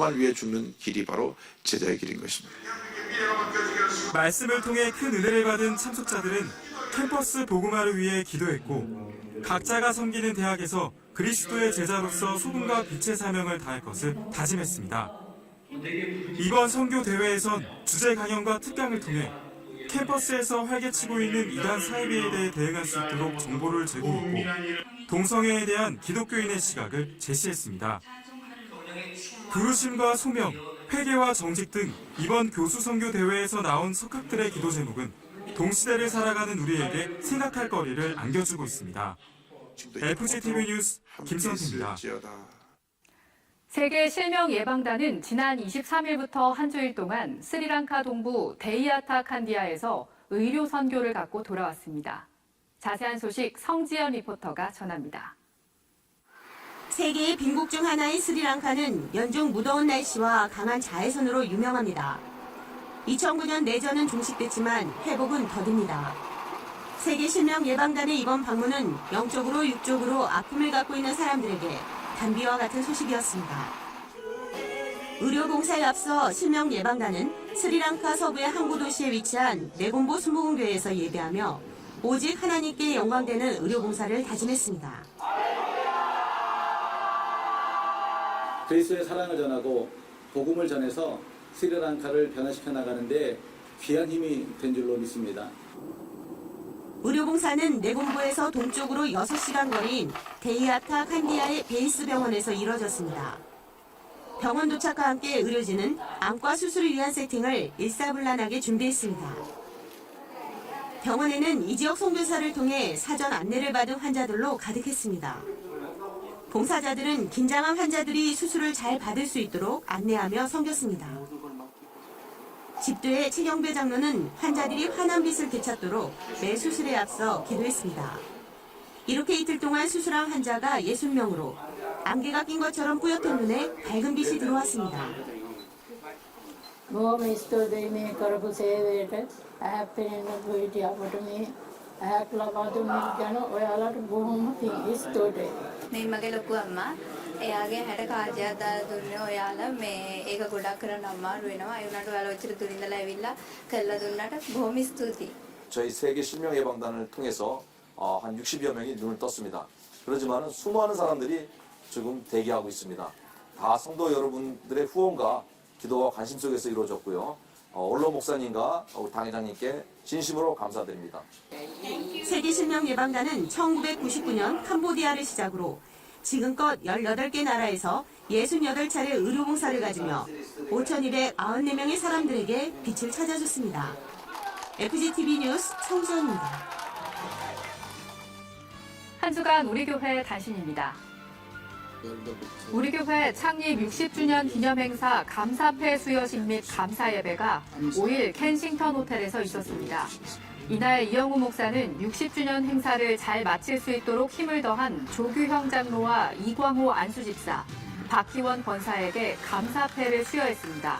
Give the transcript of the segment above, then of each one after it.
을 위해 죽는 길이 바로 제자의 길인 것입니다. 말씀을 통해 큰 은혜를 받은 참석자들은 캠퍼스 복음화를 위해 기도했고 각자가 섬기는 대학에서 그리스도의 제자로서 소금과 빛의 사명을 다할 것을 다짐했습니다. 이번 선교 대회에선 주제 강연과 특강을 통해 캠퍼스에서 활개치고 있는 이단 사이비에 대해 대응할 수 있도록 정보를 제공했고 동성애에 대한 기독교인의 시각을 제시했습니다. 부르심과 소명, 회개와 정직 등 이번 교수 선교 대회에서 나온 석학들의 기도 제목은 동시대를 살아가는 우리에게 생각할 거리를 안겨주고 있습니다. FGTV 뉴스 김선태입니다. 세계 실명 예방단은 지난 23일부터 한 주일 동안 스리랑카 동부 데이아타 칸디아에서 의료 선교를 갖고 돌아왔습니다. 자세한 소식 성지연 리포터가 전합니다. 세계의 빈국 중 하나인 스리랑카는 연중 무더운 날씨와 강한 자외선으로 유명합니다. 2009년 내전은 종식됐지만 회복은 더딥니다. 세계 실명 예방단의 이번 방문은 영적으로 육적으로 아픔을 갖고 있는 사람들에게 단비와 같은 소식이었습니다. 의료봉사에 앞서 실명 예방단은 스리랑카 서부의 항구 도시에 위치한 네곰보 수목원교회에서 예배하며 오직 하나님께 영광되는 의료봉사를 다짐했습니다. 그리스도의 사랑을 전하고 복음을 전해서 스리랑카를 변화시켜 나가는데 귀한 힘이 된 줄로 믿습니다. 의료봉사는 네곰보에서 동쪽으로 6시간 거리인 데이아타 칸디아의 베이스 병원에서 이뤄졌습니다. 병원 도착과 함께 의료진은 안과 수술을 위한 세팅을 일사불란하게 준비했습니다. 병원에는 이 지역 선교사를 통해 사전 안내를 받은 환자들로 가득했습니다. 봉사자들은 긴장한 환자들이 수술을 잘 받을 수 있도록 안내하며 섬겼습니다. 집도의 최경배 장로는 환자들이 환한 빛을 되찾도록 매 수술에 앞서 기도했습니다. 이렇게 이틀 동안 수술한 환자가 60명으로 안개가 낀 것처럼 뿌옇던 눈에 밝은 빛이 들어왔습니다. මේ මගේ ලොකු අම්මා එයාගේ හැට කාර්යයක් දාලා දුන්නේ ඔයාලා මේ ඒක ගොඩක් කරන්න අමාරු වෙනවා ඒ උනාට ඔයාලා ඔච්චර දුරින් ඉඳලා ඇවිල්ලා කරලා දුන්නාට බොහොම ස්තුතියි. 저희 세계 실명 예방단을 통해서 한 60여 명이 눈을 떴습니다. 그렇지만 수많은 사람들이 지금 대기하고 있습니다. 다 성도 여러분들의 후원과 기도와 관심 속에서 이루어졌고요. 언론 목사님과 우리 당회장님께 진심으로 감사드립니다. 세계 실명 예방단은 1999년 캄보디아를 시작으로 지금껏 18개 나라에서 68차례 의료봉사를 가지며 5,294명의 사람들에게 빛을 찾아줬습니다. FGTV 뉴스 성지연입니다. 한 주간 우리 교회 단신입니다. 우리 교회 창립 60주년 기념행사 감사패 수여식 및 감사예배가 5일 켄싱턴 호텔에서 있었습니다. 이날 이영우 목사는 60주년 행사를 잘 마칠 수 있도록 힘을 더한 조규형 장로와 이광호 안수집사, 박희원 권사에게 감사패를 수여했습니다.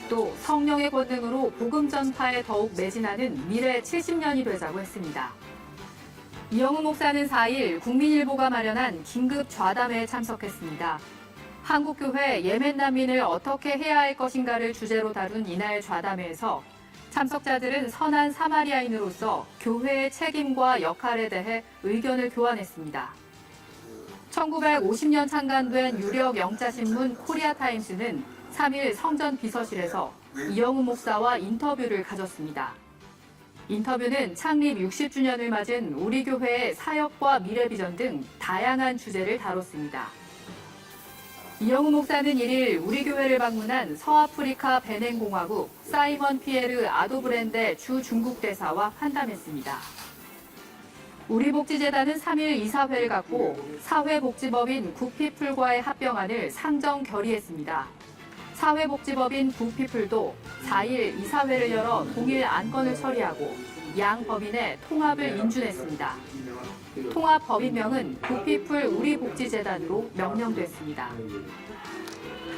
또 성령의 권능으로 복음 전파에 더욱 매진하는 미래 70년이 되자고 했습니다. 이영우 목사는 4일 국민일보가 마련한 긴급 좌담회에 참석했습니다. 한국교회 예멘 난민을 어떻게 해야 할 것인가를 주제로 다룬 이날 좌담회에서 참석자들은 선한 사마리아인으로서 교회의 책임과 역할에 대해 의견을 교환했습니다. 1950년 창간된 유력 영자신문 코리아타임스는 3일 성전 비서실에서 이영우 목사와 인터뷰를 가졌습니다. 인터뷰는 창립 60주년을 맞은 우리 교회의 사역과 미래 비전 등 다양한 주제를 다뤘습니다. 이영우 목사는 1일 우리 교회를 방문한 서아프리카 베냉공화국 사이먼 피에르 아도브렌데 주 중국 대사와 환담했습니다. 우리복지재단은 3일 이사회를 갖고 사회복지법인 굿피플과의 합병안을 상정 결의했습니다. 사회복지법인 굿피플도 4일 이사회를 열어 동일 안건을 처리하고 양 법인의 통합을 인준했습니다. 통합 법인명은 굿피플 우리복지재단으로 명명됐습니다.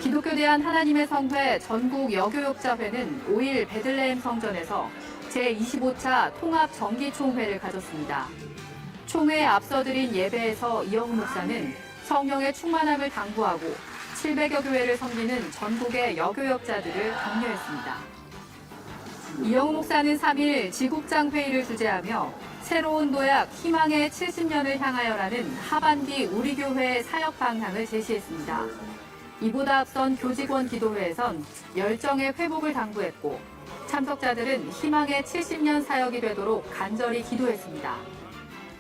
기독교대한 하나님의 성회 전국 여교육자회는 5일 베들레헴 성전에서 제25차 통합 정기총회를 가졌습니다. 총회에 앞서 드린 예배에서 이영우 목사는 성령의 충만함을 당부하고 700여 교회를 섬기는 전국의 여교역자들을 격려했습니다. 이영우 목사는 3일 지국장 회의를 주재하며 새로운 도약 희망의 70년을 향하여라는 하반기 우리 교회의 사역 방향을 제시했습니다. 이보다 앞선 교직원 기도회에선 열정의 회복을 당부했고 참석자들은 희망의 70년 사역이 되도록 간절히 기도했습니다.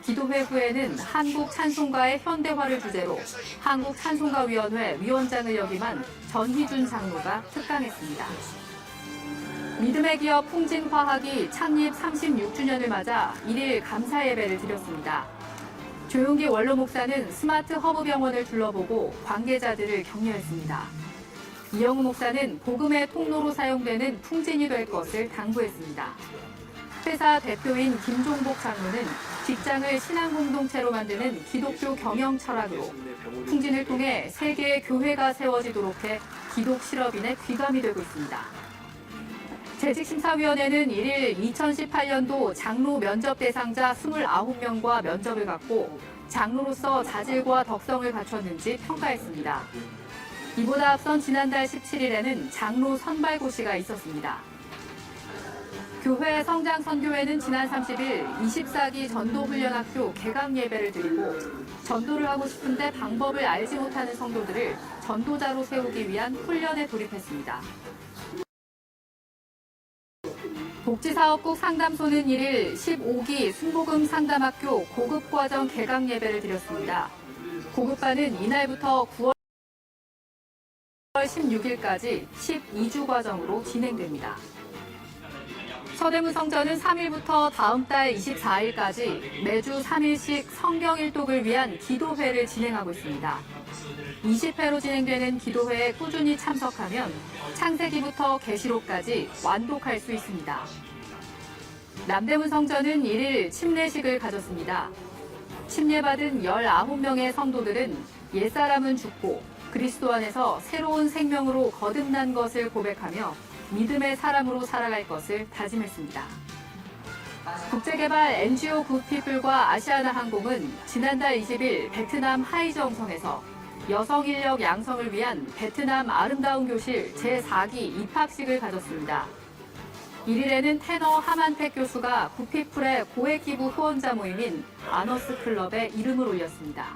기도회 후에는 한국 찬송가의 현대화를 주제로 한국 찬송가위원회 위원장을 역임한 전희준 장로가 특강했습니다. 믿음의 기업 풍진화학이 창립 36주년을 맞아 1일 감사 예배를 드렸습니다. 조용기 원로 목사는 스마트 허브 병원을 둘러보고 관계자들을 격려했습니다. 이영우 목사는 복음의 통로로 사용되는 풍진이 될 것을 당부했습니다. 회사 대표인 김종복 장로는 직장을 신앙 공동체로 만드는 기독교 경영 철학으로 풍진을 통해 세계의 교회가 세워지도록 해 기독 실업인의 귀감이 되고 있습니다. 재직심사위원회는 1일 2018년도 장로 면접 대상자 29명과 면접을 갖고 장로로서 자질과 덕성을 갖췄는지 평가했습니다. 이보다 앞선 지난달 17일에는 장로 선발고시가 있었습니다. 교회 성장선교회는 지난 30일 24기 전도훈련학교 개강 예배를 드리고 전도를 하고 싶은데 방법을 알지 못하는 성도들을 전도자로 세우기 위한 훈련에 돌입했습니다. 복지사업국 상담소는 1일 15기 순복음 상담학교 고급과정 개강 예배를 드렸습니다. 고급반은 이날부터 9월 16일까지 12주 과정으로 진행됩니다. 서대문 성전은 3일부터 다음 달 24일까지 매주 3일씩 성경 일독을 위한 기도회를 진행하고 있습니다. 20회로 진행되는 기도회에 꾸준히 참석하면 창세기부터 계시록까지 완독할 수 있습니다. 남대문 성전은 1일 침례식을 가졌습니다. 침례받은 19명의 성도들은 옛사람은 죽고 그리스도 안에서 새로운 생명으로 거듭난 것을 고백하며 믿음의 사람으로 살아갈 것을 다짐했습니다. 국제개발 NGO 굿피플과 아시아나 항공은 지난달 20일 베트남 하이정성에서 여성 인력 양성을 위한 베트남 아름다운 교실 제4기 입학식을 가졌습니다. 1일에는 테너 하만택 교수가 굿피플의 고액 기부 후원자 모임인 아너스 클럽에 이름을 올렸습니다.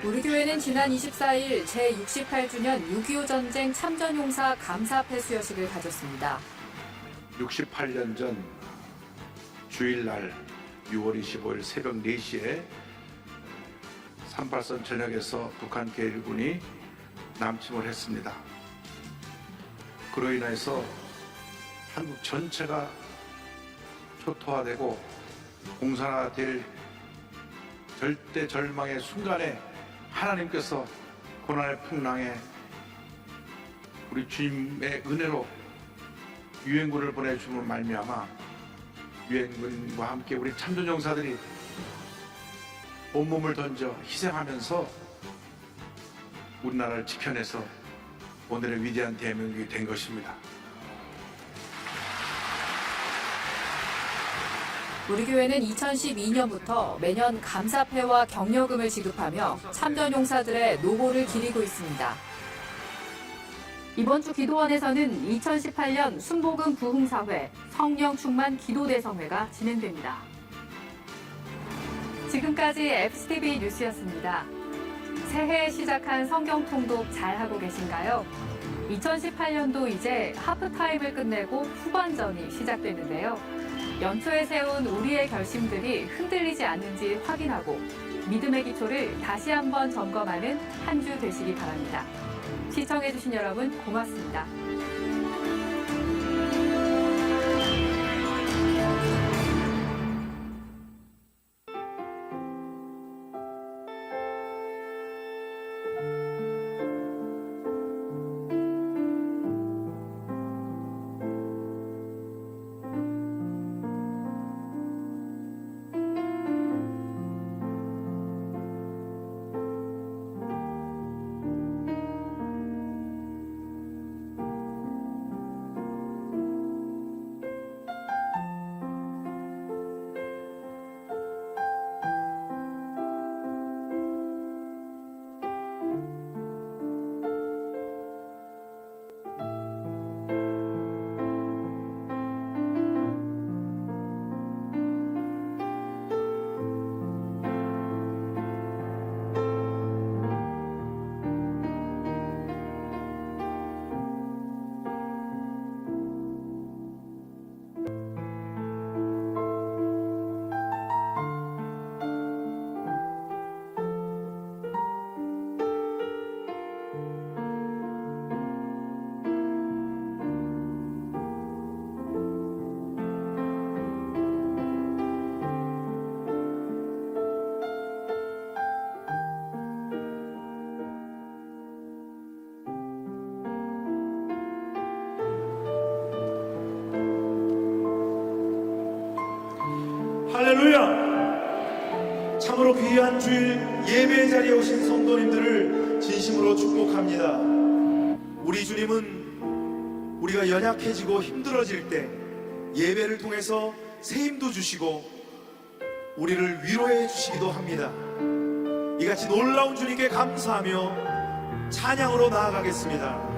우리 교회는 지난 24일 제68주년 6.25 전쟁 참전용사 감사 폐수여식을 가졌습니다. 68년 전 주일날 6월 25일 새벽 4시에 38선 전역에서 북한 계일군이 남침을 했습니다. 그로 인해서 한국 전체가 초토화되고 공산화될 절대 절망의 순간에 하나님께서 고난의 풍랑에 우리 주님의 은혜로 유엔군을 보내주심으로 말미암아 유엔군과 함께 우리 참전용사들이 온몸을 던져 희생하면서 우리나라를 지켜내서 오늘의 위대한 대한민국이 된 것입니다. 우리 교회는 2012년부터 매년 감사패와 격려금을 지급하며 참전용사들의 노고를 기리고 있습니다. 이번 주 기도원에서는 2018년 순복음 부흥사회 성령 충만 기도대성회가 진행됩니다. 지금까지 FCTV 뉴스였습니다. 새해에 시작한 성경 통독 잘하고 계신가요? 2018년도 이제 하프타임을 끝내고 후반전이 시작되는데요. 연초에 세운 우리의 결심들이 흔들리지 않는지 확인하고 믿음의 기초를 다시 한번 점검하는 한 주 되시기 바랍니다. 시청해주신 여러분 고맙습니다. 할렐루야! 참으로 귀한 주일 예배 자리에 오신 성도님들을 진심으로 축복합니다. 우리 주님은 우리가 연약해지고 힘들어질 때 예배를 통해서 새 힘도 주시고 우리를 위로해 주시기도 합니다. 이같이 놀라운 주님께 감사하며 찬양으로 나아가겠습니다.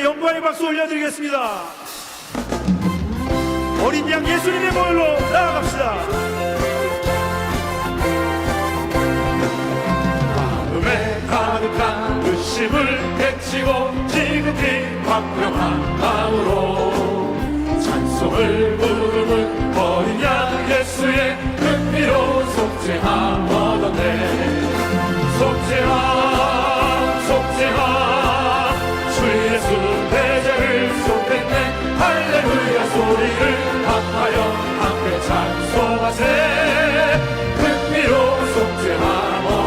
영광의 박수 올려드리겠습니다. 어린 양 예수님의 보혈로 나아갑시다. 마음에 가득한 의심을 해치고 지극히 광명한 마음으로 찬송을 부르는 어린 양 예수의 큰 피로 속죄하오던데 속죄하 주 예수 대제를 쏟겠네 할렐루야 소리를 합하여 함께 찬송하세 큰 피로 속죄하오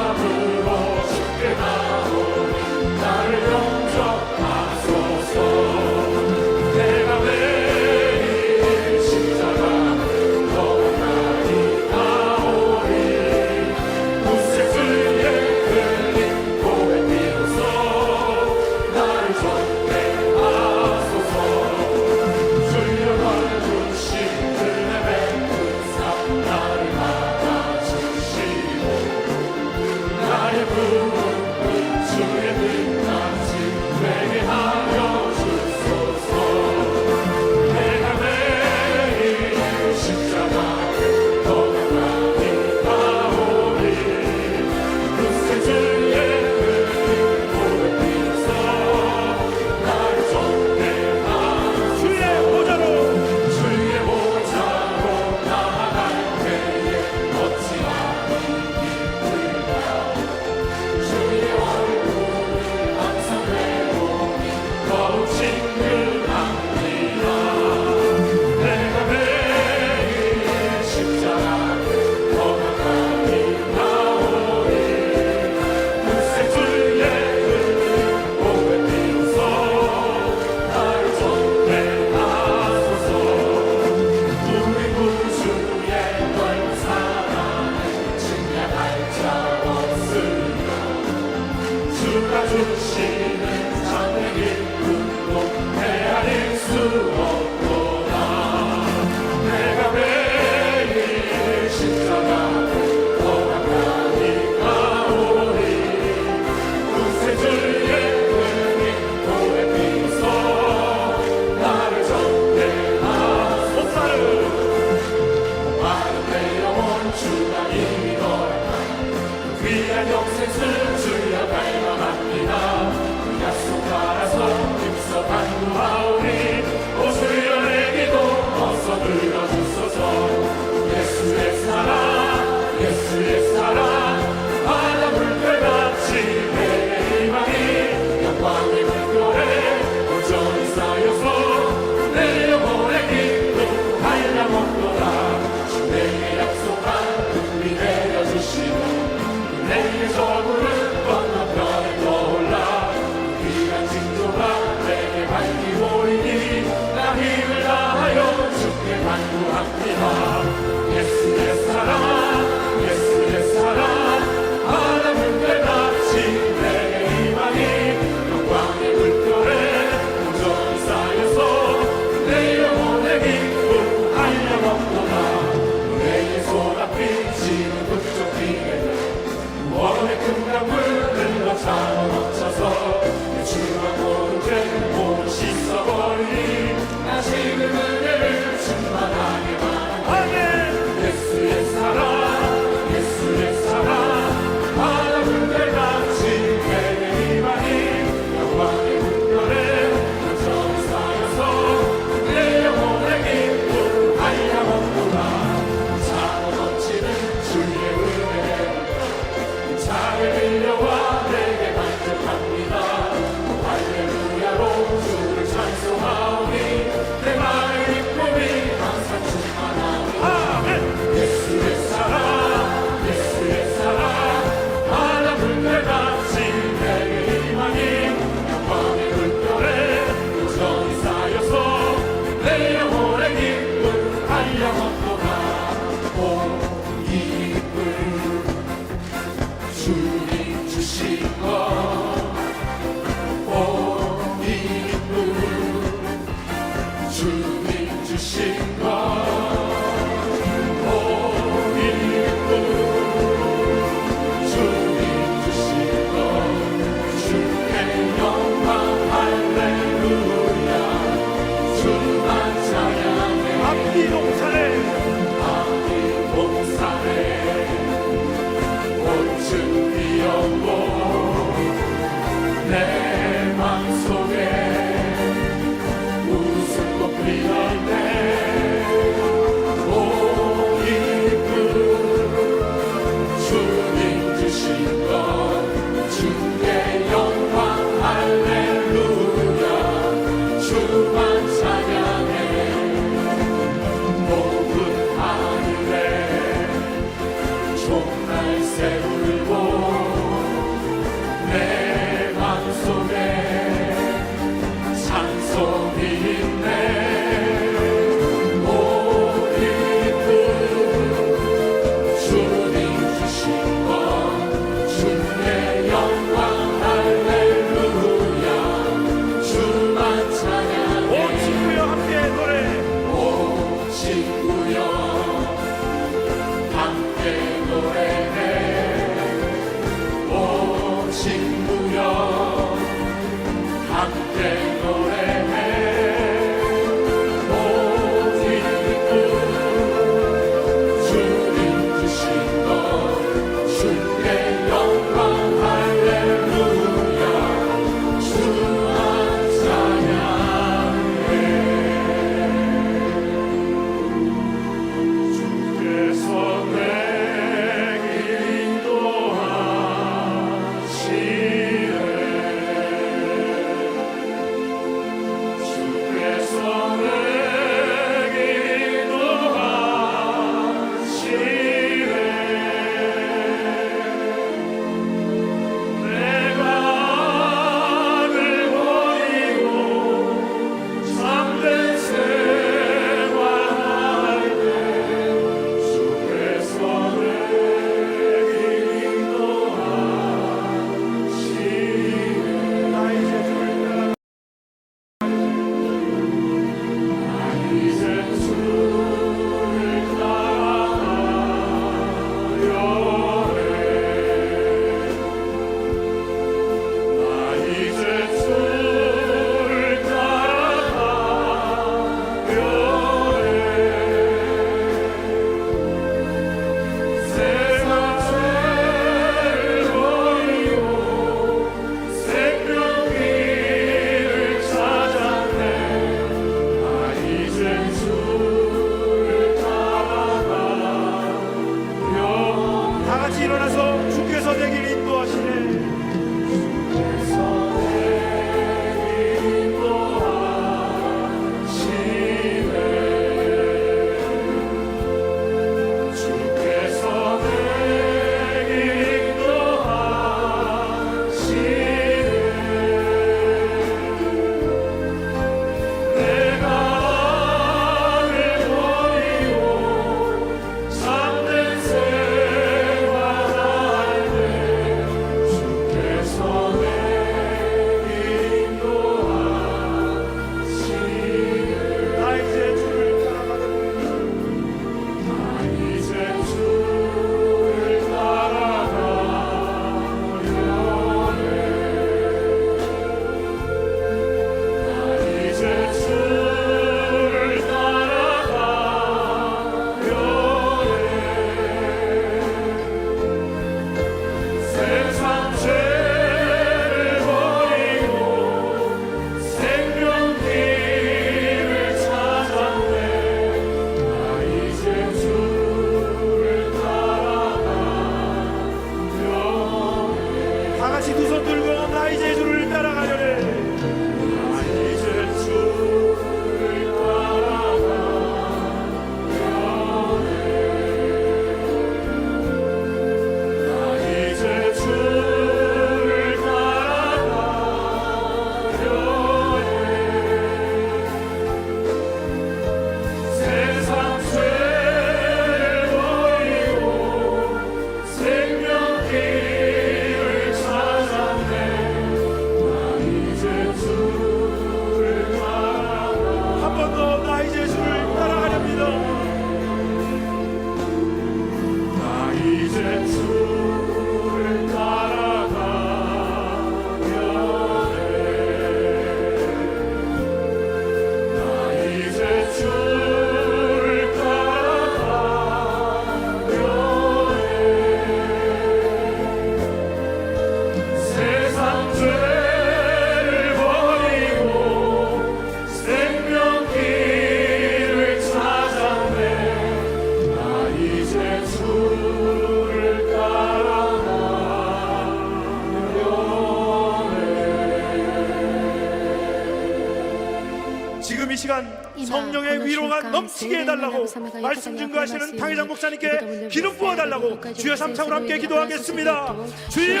시간 성령의 위로가 넘치게 해달라고 말씀 증거하시는 당회장 목사님께 기름 부어달라고 주여 삼창으로 함께 기도하겠습니다. 주여!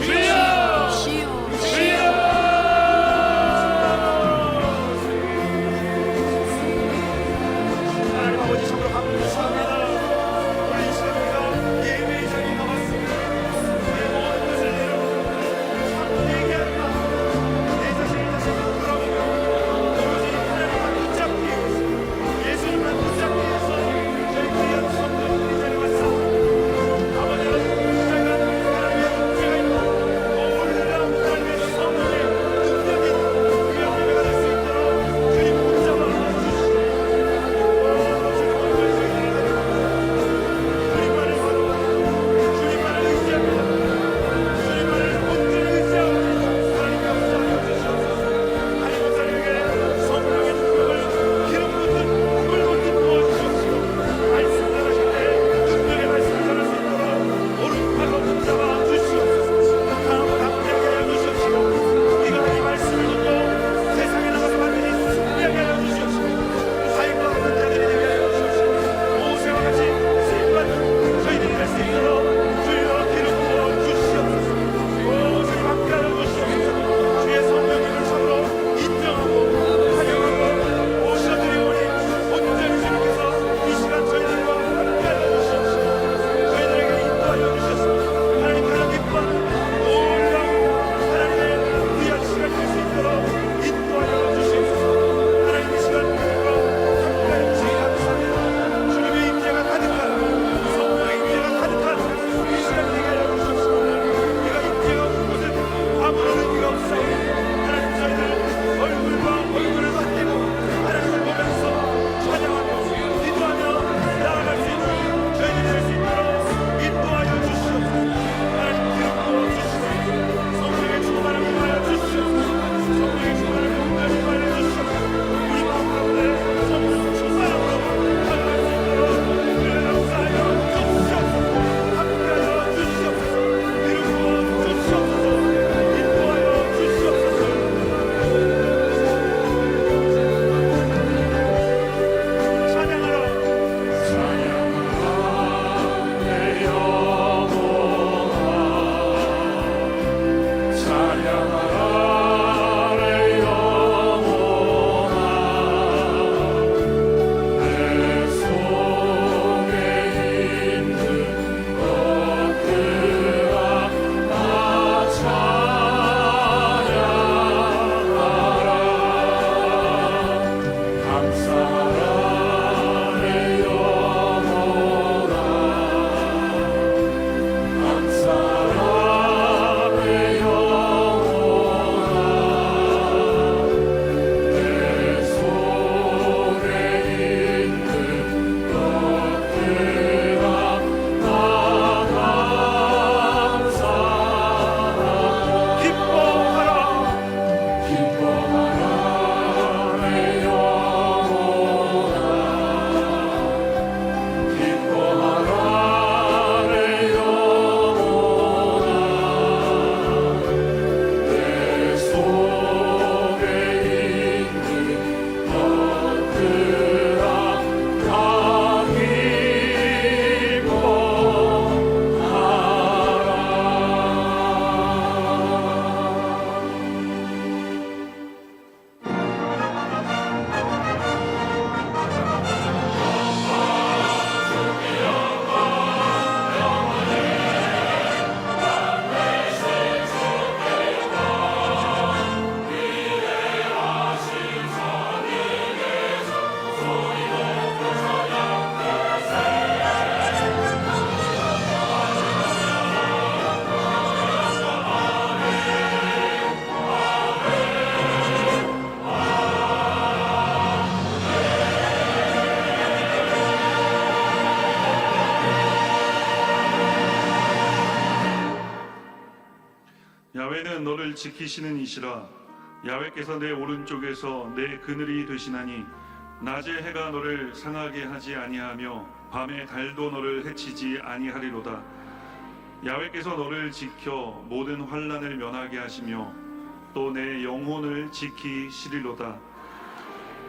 주여! 주여! 하나님 아버지 참으로 감사합니다. 오늘 이 시간 우리가 예배의 자리에 나왔습니다. 우리의 모든 것을 내려놓고 참 얘기한다. 내 자신을 돌아보며 오로지 하나님만 붙잡기 위해서 예수님만 붙잡기 위해서 저희 귀한 성도들이 이 자리에 왔습니다. 아버지 저희가 하나님의 문제가 있고 오늘날 하나님의 성령의 능력인 귀한 예배가 될 수 있도록 주님 붙잡아 주시옵소서. 주님만을 바라보고 주님만을 의지합니다. 주님만을 온전히 의지하고 하나님 감사하여 주시옵소서. 하나님 목사님에게 성령의 능력을 기름 붓듯 물 붓듯 부어주시옵시고 말씀 전하실 때 능력의 말씀을 전할 수 있도록 오른팔로 붙잡아 주시옵소서. 하나님과 함께하게 하여 주시옵시고 우리가 이 말씀을 듣고 세상에 나가서 완전히 승리하게 하여 주시옵시고 사역과 같은 자들이 되게 하여 주시옵시고 모세와 같이 쓰임받는 저희들이 될 수 있도록 주여 기름 부어 주시옵소서. 오 주님 함께하여 주시옵소서. 주의 성령님을 참으로 인정하고 환영하고 모셔드리오니 온전히 주님께서 이 시간 저희들과 함께하여 주시옵소서. 저희들에게 인도하여 주셨습니다. 하나님 가장 기뻐하는 놀라운 하나님의 귀한 시간이 될 수 있도록 인도하여 주시옵소서. 하나님 이 시간 우리와 함께하여 주시기 감사합니다. 주님의 임재가 가득한 성령의 임재가 가득한 이 시간 되게 하여 주시옵소서. 우리가 임재가 없는 곳은 아무런 의미가 없사오니 하나님 저희들 얼굴과 얼굴을 맞대고 하나님을 보면서 찬양하며 기도하며 나아갈 수 있는 저희들이 될 수 있도록 인도하여 주시옵소서. 하나님 기름 부어 주시옵소서. 성령의 충만을 임하여 주시옵소서. 성령의 충만을 임하여 주시옵소서. 우리 마음 가운데 성령 충만함으로 살아갈 수 있도록 주여 역사하여 주시옵소서. 함께하여 주시옵소서. 기름 부어 주시옵소서. 인도하여 주시옵소서. 찬양하라. 내 영혼아 찬양하라 내 영혼아 내 속에 있는 것들아 다 찬양하라 감사하라 내 영혼아 감사하라 내 영혼아 내 속에 있는 것들아 다 감사하라 기뻐하라. 기뻐하라 내 영혼아 기뻐하라 내 영혼아 내 속에 있는 것들아 다 기뻐하라. 야훼는 너를 지키시는 이시라. 야훼께서 내 오른쪽에서 내 그늘이 되시나니 낮에 해가 너를 상하게 하지 아니하며 밤에 달도 너를 해치지 아니하리로다. 야훼께서 너를 지켜 모든 환난을 면하게 하시며 또 내 영혼을 지키시리로다.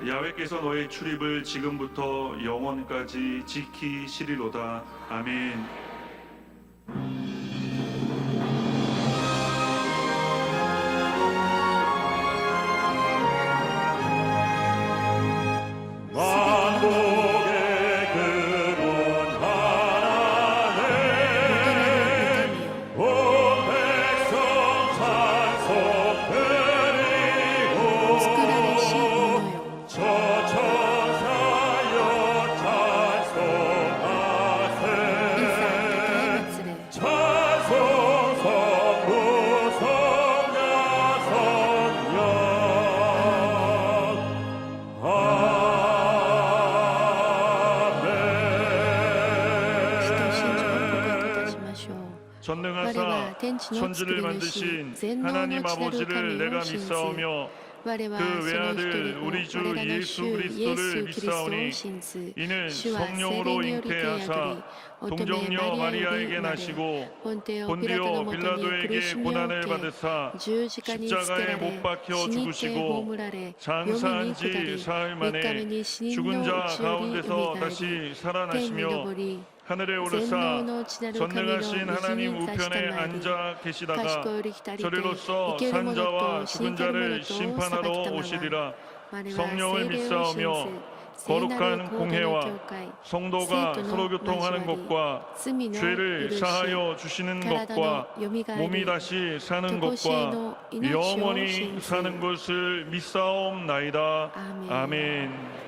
야훼께서 너의 출입을 지금부터 영원까지 지키시리로다. 아멘. 만복의 근원 하나님 온 백성 찬송 드리고 저 천사여 찬송하세 찬송 성부 성자 성령 전능하사 천지를 만드신 하나님 아버지를 내가 믿사오며 그 외아들 우리 주 예수 그리스도를 믿사오니 이는 성령으로 잉태하사 동정녀 마리아에게 나시고 본디오 빌라도에게 고난을 받으사 십자가에 못 박혀 죽으시고 장사한 지 사흘 만에 죽은 자 가운데서 다시 살아나시며 하늘에 오르사 전능하신 하나님 우편에 앉아 계시다가 저리로서 산자와 죽은 자를 심판하러 오시리라. 성령을 믿사오며 거룩한 공회와 성도가 서로 교통하는 것과 죄를 사하여 주시는 것과 몸이 다시 사는 것과 영원히 사는 것을 믿사옵나이다. 아멘.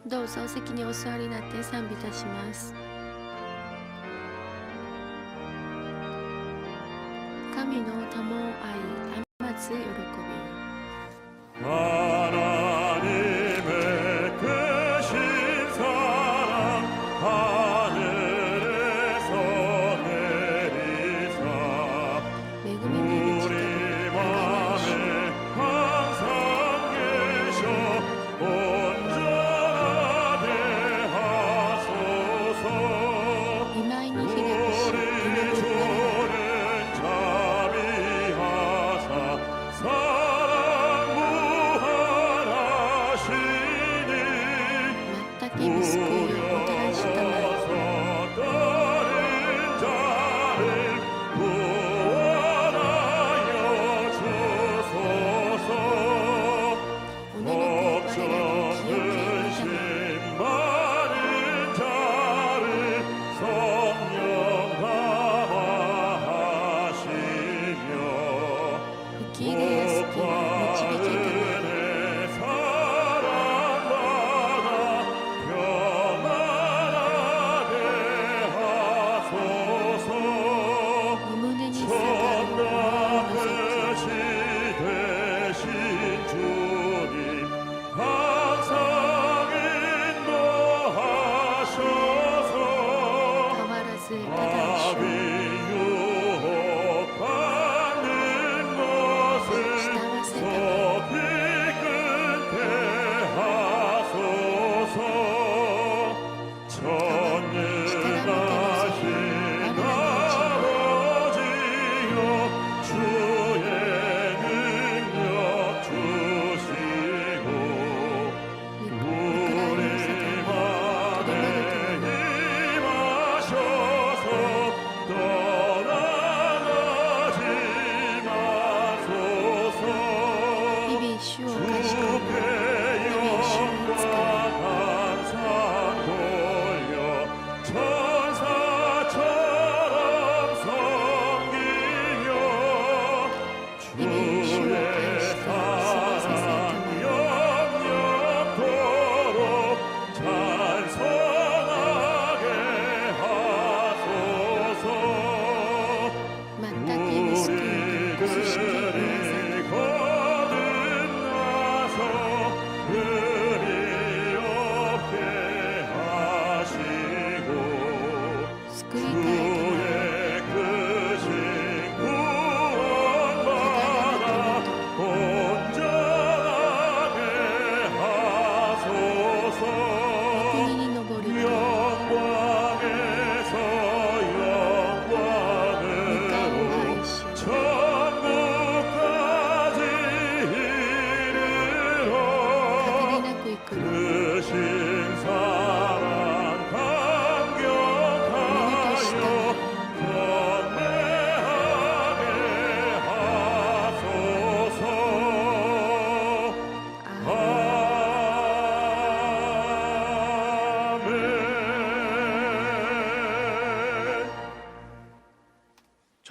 どうぞお席にお座りになって賛美いたします。神の賜愛余つ喜び。 하나님의 크신 사랑 하늘에서 내리사 우리 맘에 항상 계셔 온전하게 하소서. 우리 조는 자비하사 사랑 무한하시니 우려서 다른 자를 구원하여 주소서. 걱정은 심 많은 자를 성령 감화하시며 높아들의 사랑받아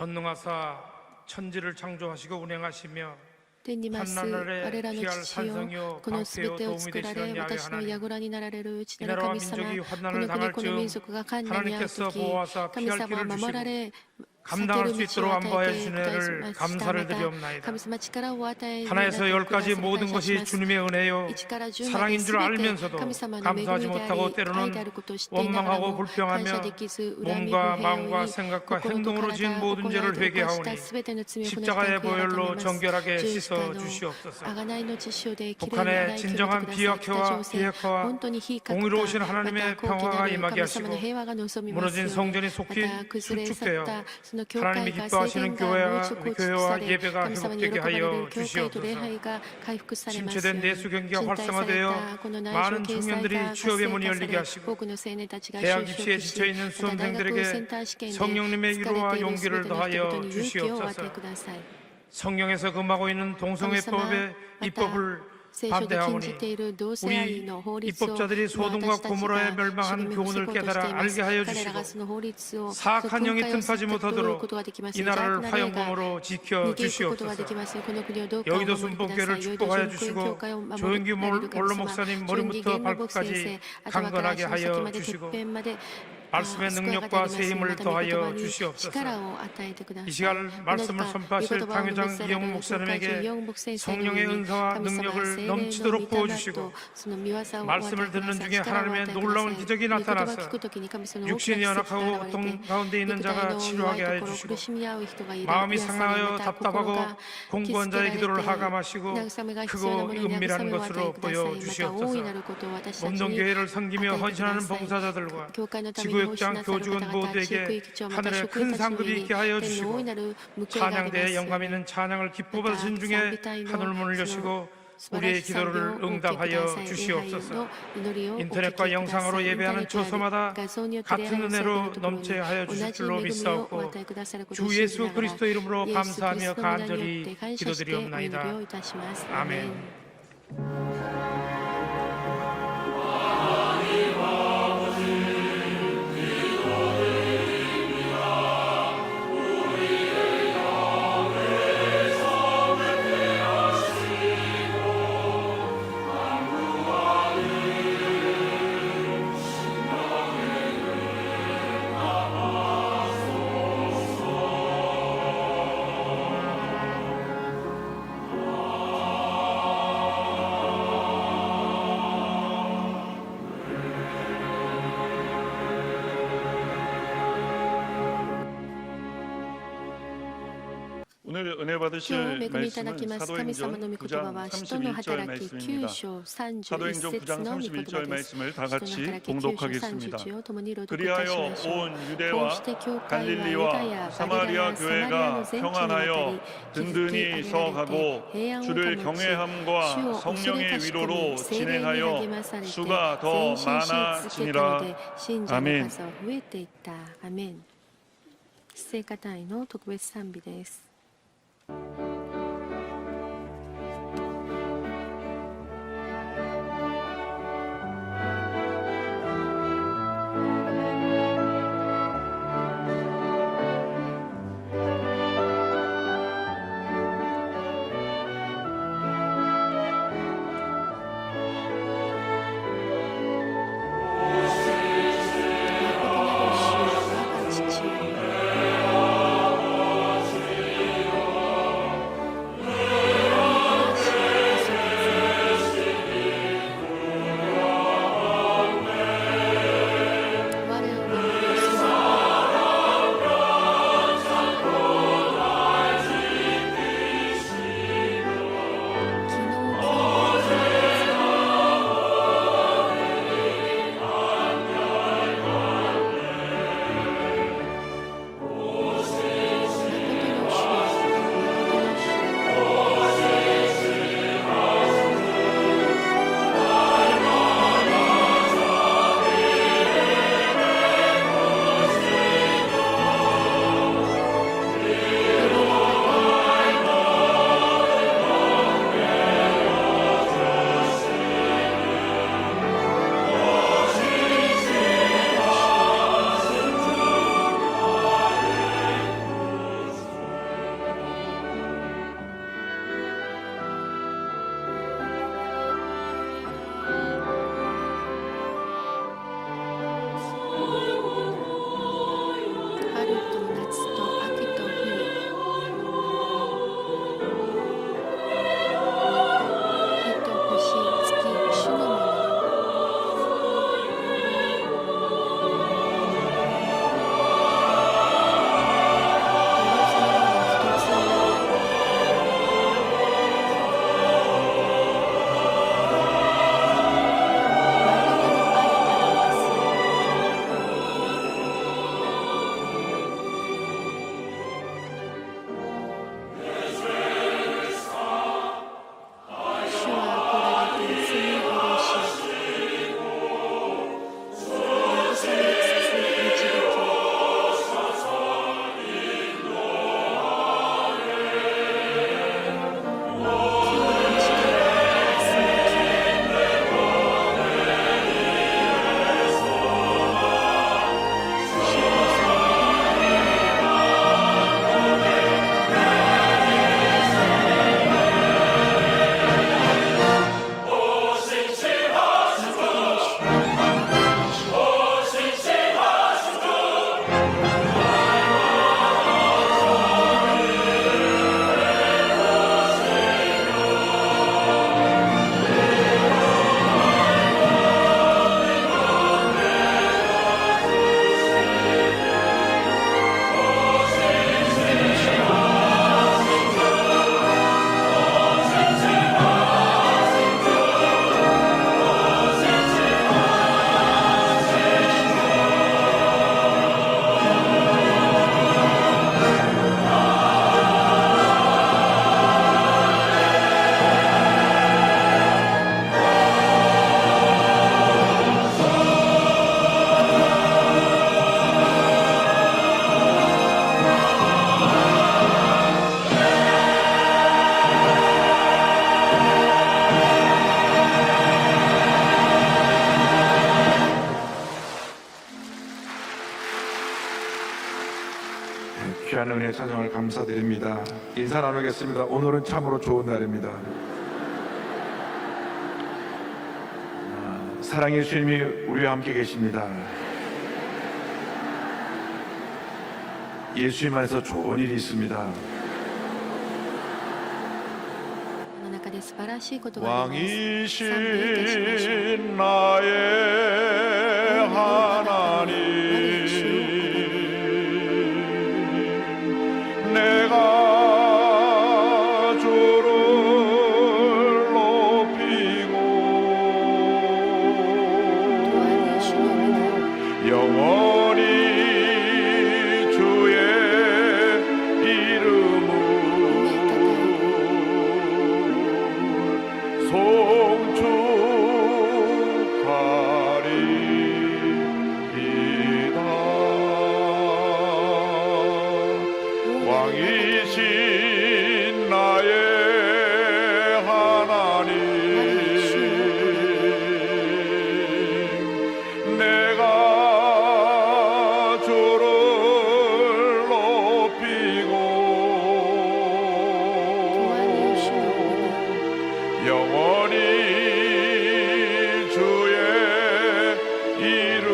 전능하사 천지를 창조하시고 운행하시며 天にます我らの父よこのすべてを作られ私の櫓になられる内なる神様この国この民族が患難に遭う時神様は守られ 감당할 수 있도록 안보하여 주신 은혜를 감사를 드리옵나이다. 하나에서 열까지 모든 것이 주님의 은혜요 사랑인 줄 알면서도 감사하지 못하고 때로는 원망하고 불평하며 몸과 마음과 생각과 행동으로 지은 모든 죄를 회개하오니 십자가의 보혈로 정결하게 씻어 주시옵소서. 북한의 진정한 비핵화와 공의로우신 하나님의 평화가 임하게 하시고 무너진 성전이 속히 수축되어 하나님이 기뻐하시는 교회와 예배가 회복되게 하여 주시옵소서. 침체된 내수 경기가 활성화되어 많은 청년들이 취업의 문이 열리게 하시고 대학 입시에 지쳐있는 수험생들에게 성령님의 위로와 용기를 더하여 주시옵소서. 성령에서 금하고 있는 동성애법의 입법을 반대하오니 우리 입법자들이 소돔과 고모라에 멸망한 교훈을 깨달아 알게 하여 주시고 사악한 영이 틈타지 못하도록 이 나라를 화영범으로 지켜 주시옵소서. 여의도 순복교회를 축복하여 주시고 조영기 원로 목사님 머리부터 발끝까지 강건하게 하여 주시고 말씀의 능력과 새 힘을 더하여 주시옵소서. 이 시간 말씀을 선포하실 당회장 이영훈 목사님에게 성령의 은사와 능력을 넘치도록 부어주시고 말씀을 듣는 중에 하나님의 놀라운 기적이 나타나서 육신이 연약하고 고통 가운데 있는 자가 치료하게 하여 주시고 마음이 상하여 답답하고 공부한 자의 기도를 하감하시고 크고 은밀한 것으로 보여주시옵소서. 몸동교회를 섬기며 헌신하는 봉사자들과 지구역장 교직원 모두에게 하늘의 큰 상급이 있게 하여 주시고 찬양대에 영감 있는 찬양을 기뻐 받으신 중에 하늘 문을 여시고 우리의 기도를 응답하여 주시옵소서. 인터넷과 영상으로 예배하는 초소마다 같은 은혜로 넘치게 하여 주실 줄로 믿사옵고 주 예수 그리스도 이름으로 감사하며 간절히 기도드리옵나이다. 아멘. 오늘 은혜 받으실 말씀은 사도행전 9장 31절 말씀입니다. 사도행전 9장 31절 말씀을 다 같이 봉독하겠습니다. 그리하여 온 유대와 갈릴리와 사마리아 교회가 평안하여 든든히 서가고 주를 경외함과 성령의 위로로 진행하여 수가 더 많아지니라. 아멘. 聖歌隊の特別賛美です。 귀한 은혜 찬양을 감사드립니다. 인사 나누겠습니다. 오늘은 참으로 좋은 날입니다. 사랑의 주님이 우리와 함께 계십니다. 예수님 안에서 좋은 일이 있습니다. 왕이신 나의 하나님, 내가 주를 높이고 영원히 주의 이름을 송축하리이다. 왕이신 나의 하나님, 내가 주를 높이고 영원히 주의 이름을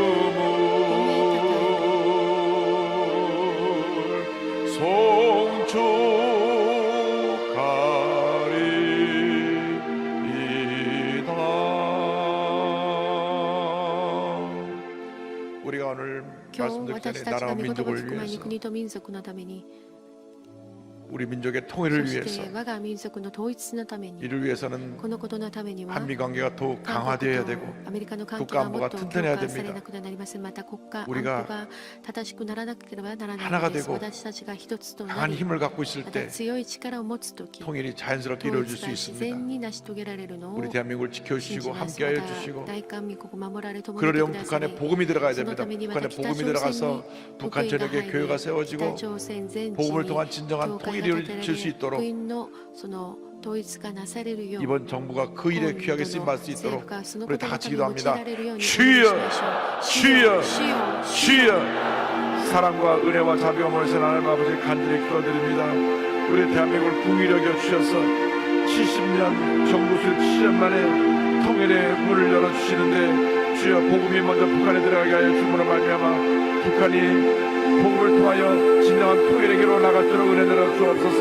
송축하리이다. 우리가 오늘 今日 말씀드리기 私 전에 たちが 나라와 御言葉を 민족을 聞く前に 위해서 国と民族のために 우리 민족의 そ 통일을 し 위해서 て我が民族の統一のために 이를 위해서는 このことのためには 한미 관계가 더욱 韓 강화되어야 国 되고 とアメリカの関係 국가 がも 안보가 っと強 튼튼해야 化され 됩니다. なくなります。また国家安保 우리가 が正しくならなければならない 하나가 のです。 되고 私たちが一つとな 강한 り 힘을 갖고 있을 また 때 強い力を持つとき 통일이 자연스럽게 統 이루어질 一 수 が自 있습니다. 然に成し遂げられるのを 우리 대한민국을 信じ 지켜주시고 ます。 함께하여 また 주시고 大韓民国を守られ共にいて 그러려면 くださ 북한에 り 복음이 들어가야 その 됩니다. ためにまた 북한에 北 복음이 朝鮮に 들어가서 福 북한 音が 전역에 入 교회가 り 세워지고 北朝鮮全地 복음을 に 통한 진정한 教会 통일이 が建てら 이루어질 수 れ 있도록 福音のその統一がなされるよう 이번 정부가 그 일에 귀하게 쓰임 받을 수 政 있도록 府がその 우리 こと 다 の 같이 ために用い 기도합니다. られるようにお願いし 주여 ましょう。 주여 主よ 주여 사랑과 은혜와 자비와 모르신 하나님 아버지 간절히 기도드립니다. 우리 대한민국을 궁일하게 주셔서 70년 정부 수립 7년 만에 통일의 문을 열어주시는데 주여 복음이 먼저 북한에 들어가게 하여 주문을 말미암아 북한이 복음을 통하여 진정한 통일에게로 나갈수록 은혜 내려 주옵소서.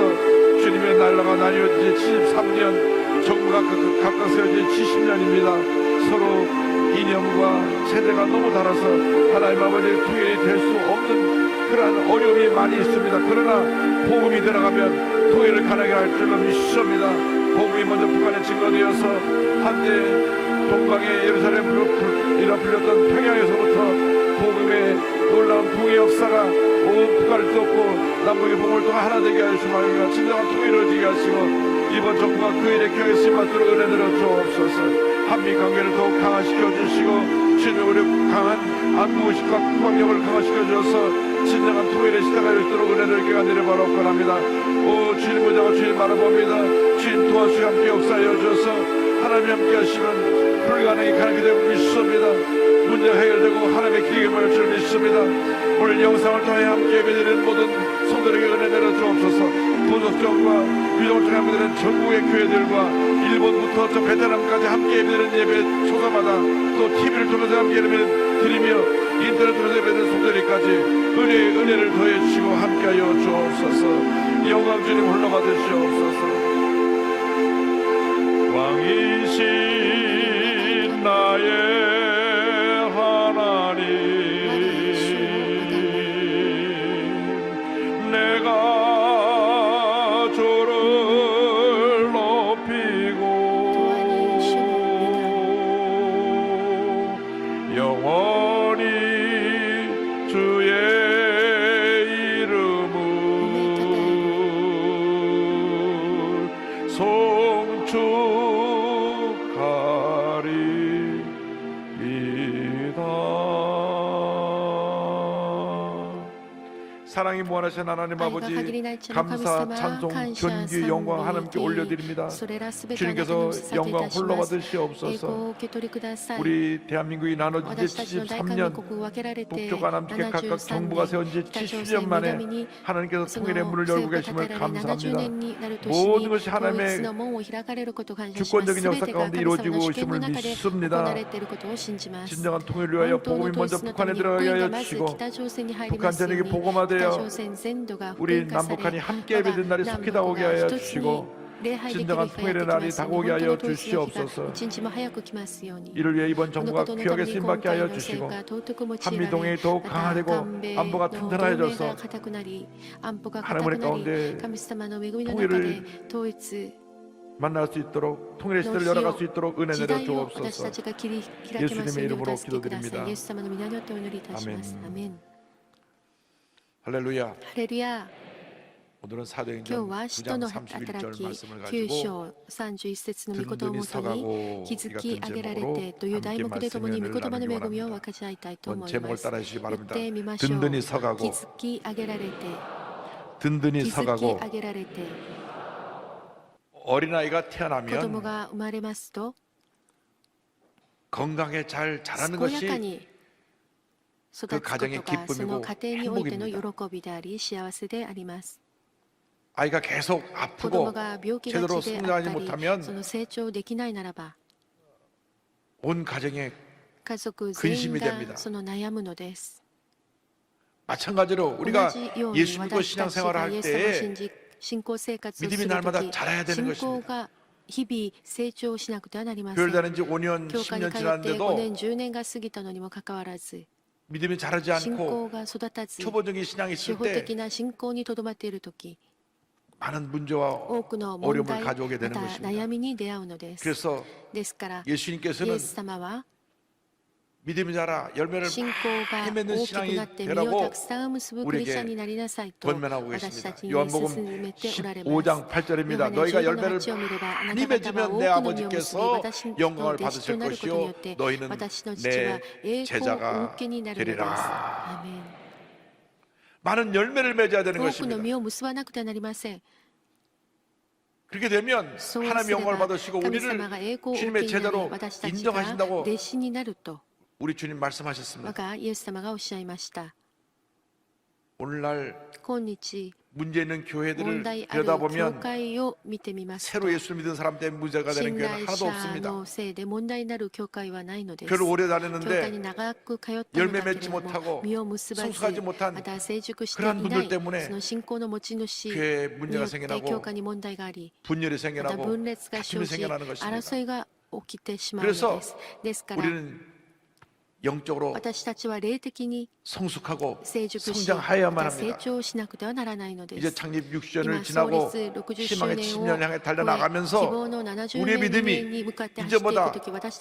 주님의 나라가 나뉘어진 73년 정부가 각각 세워진 70년입니다. 서로 이념과 세대가 너무 달아서 하나님 아버지 통일이 될 수 없는 그러한 어려움이 많이 있습니다. 그러나 복음이 들어가면 통일을 가능하게 할 줄로 믿습니다. 복음이 먼저 북한에 증거되어서 한때 동방의 예루살렘으로 이라 불렸던 평양에서부터 복음의 놀라운 통일 역사가 온 북한을 뚫고 남북의 복음을 통해 하나 되게 하시며 진정한 통일을 이루어지게 하시고 이번 정부가 그 일에 귀하게 쓰임받도록 은혜 내려 주옵소서. 한미 관계를 더욱 강화시켜 주시고 주님 우리 강한 안보의식과 국방력을 강화시켜 주셔서 진정한 통일의 시대가 열도록 은혜를 기가 내려바라옵곤 합니다. 오 주님 보자고 주님 바라봅니다. 주님 도와주시고 함께 역사하여 주셔서 하나님 함께 하시면 불가능이 가능이 되고 믿습니다. 문제가 해결되고 하나님의 기회가 말 줄 믿습니다. 오늘 영상을 통해 함께 예배드리는 모든 성도에게 은혜 내려 주옵소서. 도덕정과 유동을 통해 예배드리는 전국의 교회들과 일본부터 저 베트남까지 함께 예배드리는 예배 초사마다 또 TV를 통해서 함께 예배드리며 인터넷 통해서 예배드리는 성도들까지 은혜를 더해 주시고 함께하여 주옵소서. 영광 주님 흘러받으시옵소서. 왕이신 나의 내가 주를 높이고 영원히 주의 이름을 송축하리이다. 사랑이 무한하신 하나님 아버지 감사, 찬송, 존귀, 영광 하나님께 올려드립니다. 주님께서 영광 홀로 받으시옵소서. 우리 대한민국이 나눠진 지 73년, 북쪽과 남쪽에 각각 정부가 세운 지 70년 만에 하나님께서 통일의 문을 열고 계심을 감사합니다. 모든 것이 하나님의 주권적인 역사 가운데 이루어지고 있음을 믿습니다. 진정한 통일을 위하여 복음이 먼저 북한에 들어가게 하여 주시고 북한 전역이 복음화되어 우리 남북한이 함께 예배된 날이 속히 다가오게 하여 주시고 진정한 통일의 날이 다가오게 하여 주시옵소서. 이를 위해 이번 정부가 귀하게 쓰임받게 하여 주시고 한미동맹이 더욱 강화되고 안보가 튼튼해져서 하나님의 가운데 통일을 만날 수 있도록 통일의 시대를 열어갈 수 있도록 은혜 내려 주옵소서. 예수님의 이름으로 기도드립니다. 아멘. 할렐루야. 오늘은 사도행전 9장 31절 말씀을 가지고 든든히 서가고 이 같은 제목으로 함께 말씀을 제목을 따라주시기 바랍니다. 든든히 서가고 든든히 서가고 어린아이가 태어나면 건강하게 잘 자라는 것이 그 가정의 기쁨이고 행복입니다. 아이가 계속 아프고 제대로 성장하지 못하면 온 가정에 근심이 됩니다. 마찬가지로 우리가 예수 믿고 신앙생활을 할 때 믿음이 날마다 자라야 되는 것입니다. 교회를 다닌 지 5년, 10년 지났는데도 믿음이 자라지 않고 초보적인 신앙이 있을 때 많은 문제와 어려움을 가져오게 되는 것입니다. 그래서 예수님께서는 믿음이 자라 열매를 많이 맺는 신앙이 되라고 우리에게 권면하고 계십니다. 요한복음 15장 8절입니다. 너희가 열매를 많이 맺으면 내 아버지께서 영광을 받으실 것이요 너희는 내 제자가 되리라. 많은 열매를 맺어야 되는 것입니다. 그렇게 되면 하나님의 영광을 받으시고 우리를 주님의 제자로 인정하신다고 우리 주님 말씀하셨습니다. 오늘날 문제 있는 교회들을 들여다보면 새로 예수를 믿은 사람 때문에 문제가 되는 교회는 하나도 없습니다. 교회를 오래 다녔는데 열매 맺지 못하고 성숙하지 못한 그런 분들 때문에 교회에 문제가 생겨나고 분열이 생겨나고 다툼이 생겨나는 것입니다. 그래서 우리는 영적으로 성숙하고 성장하여야만 합니다. 이제 창립 60년을 지나고 희망의 70년을 향해 달려나가면서 우리의 믿음이 이제보다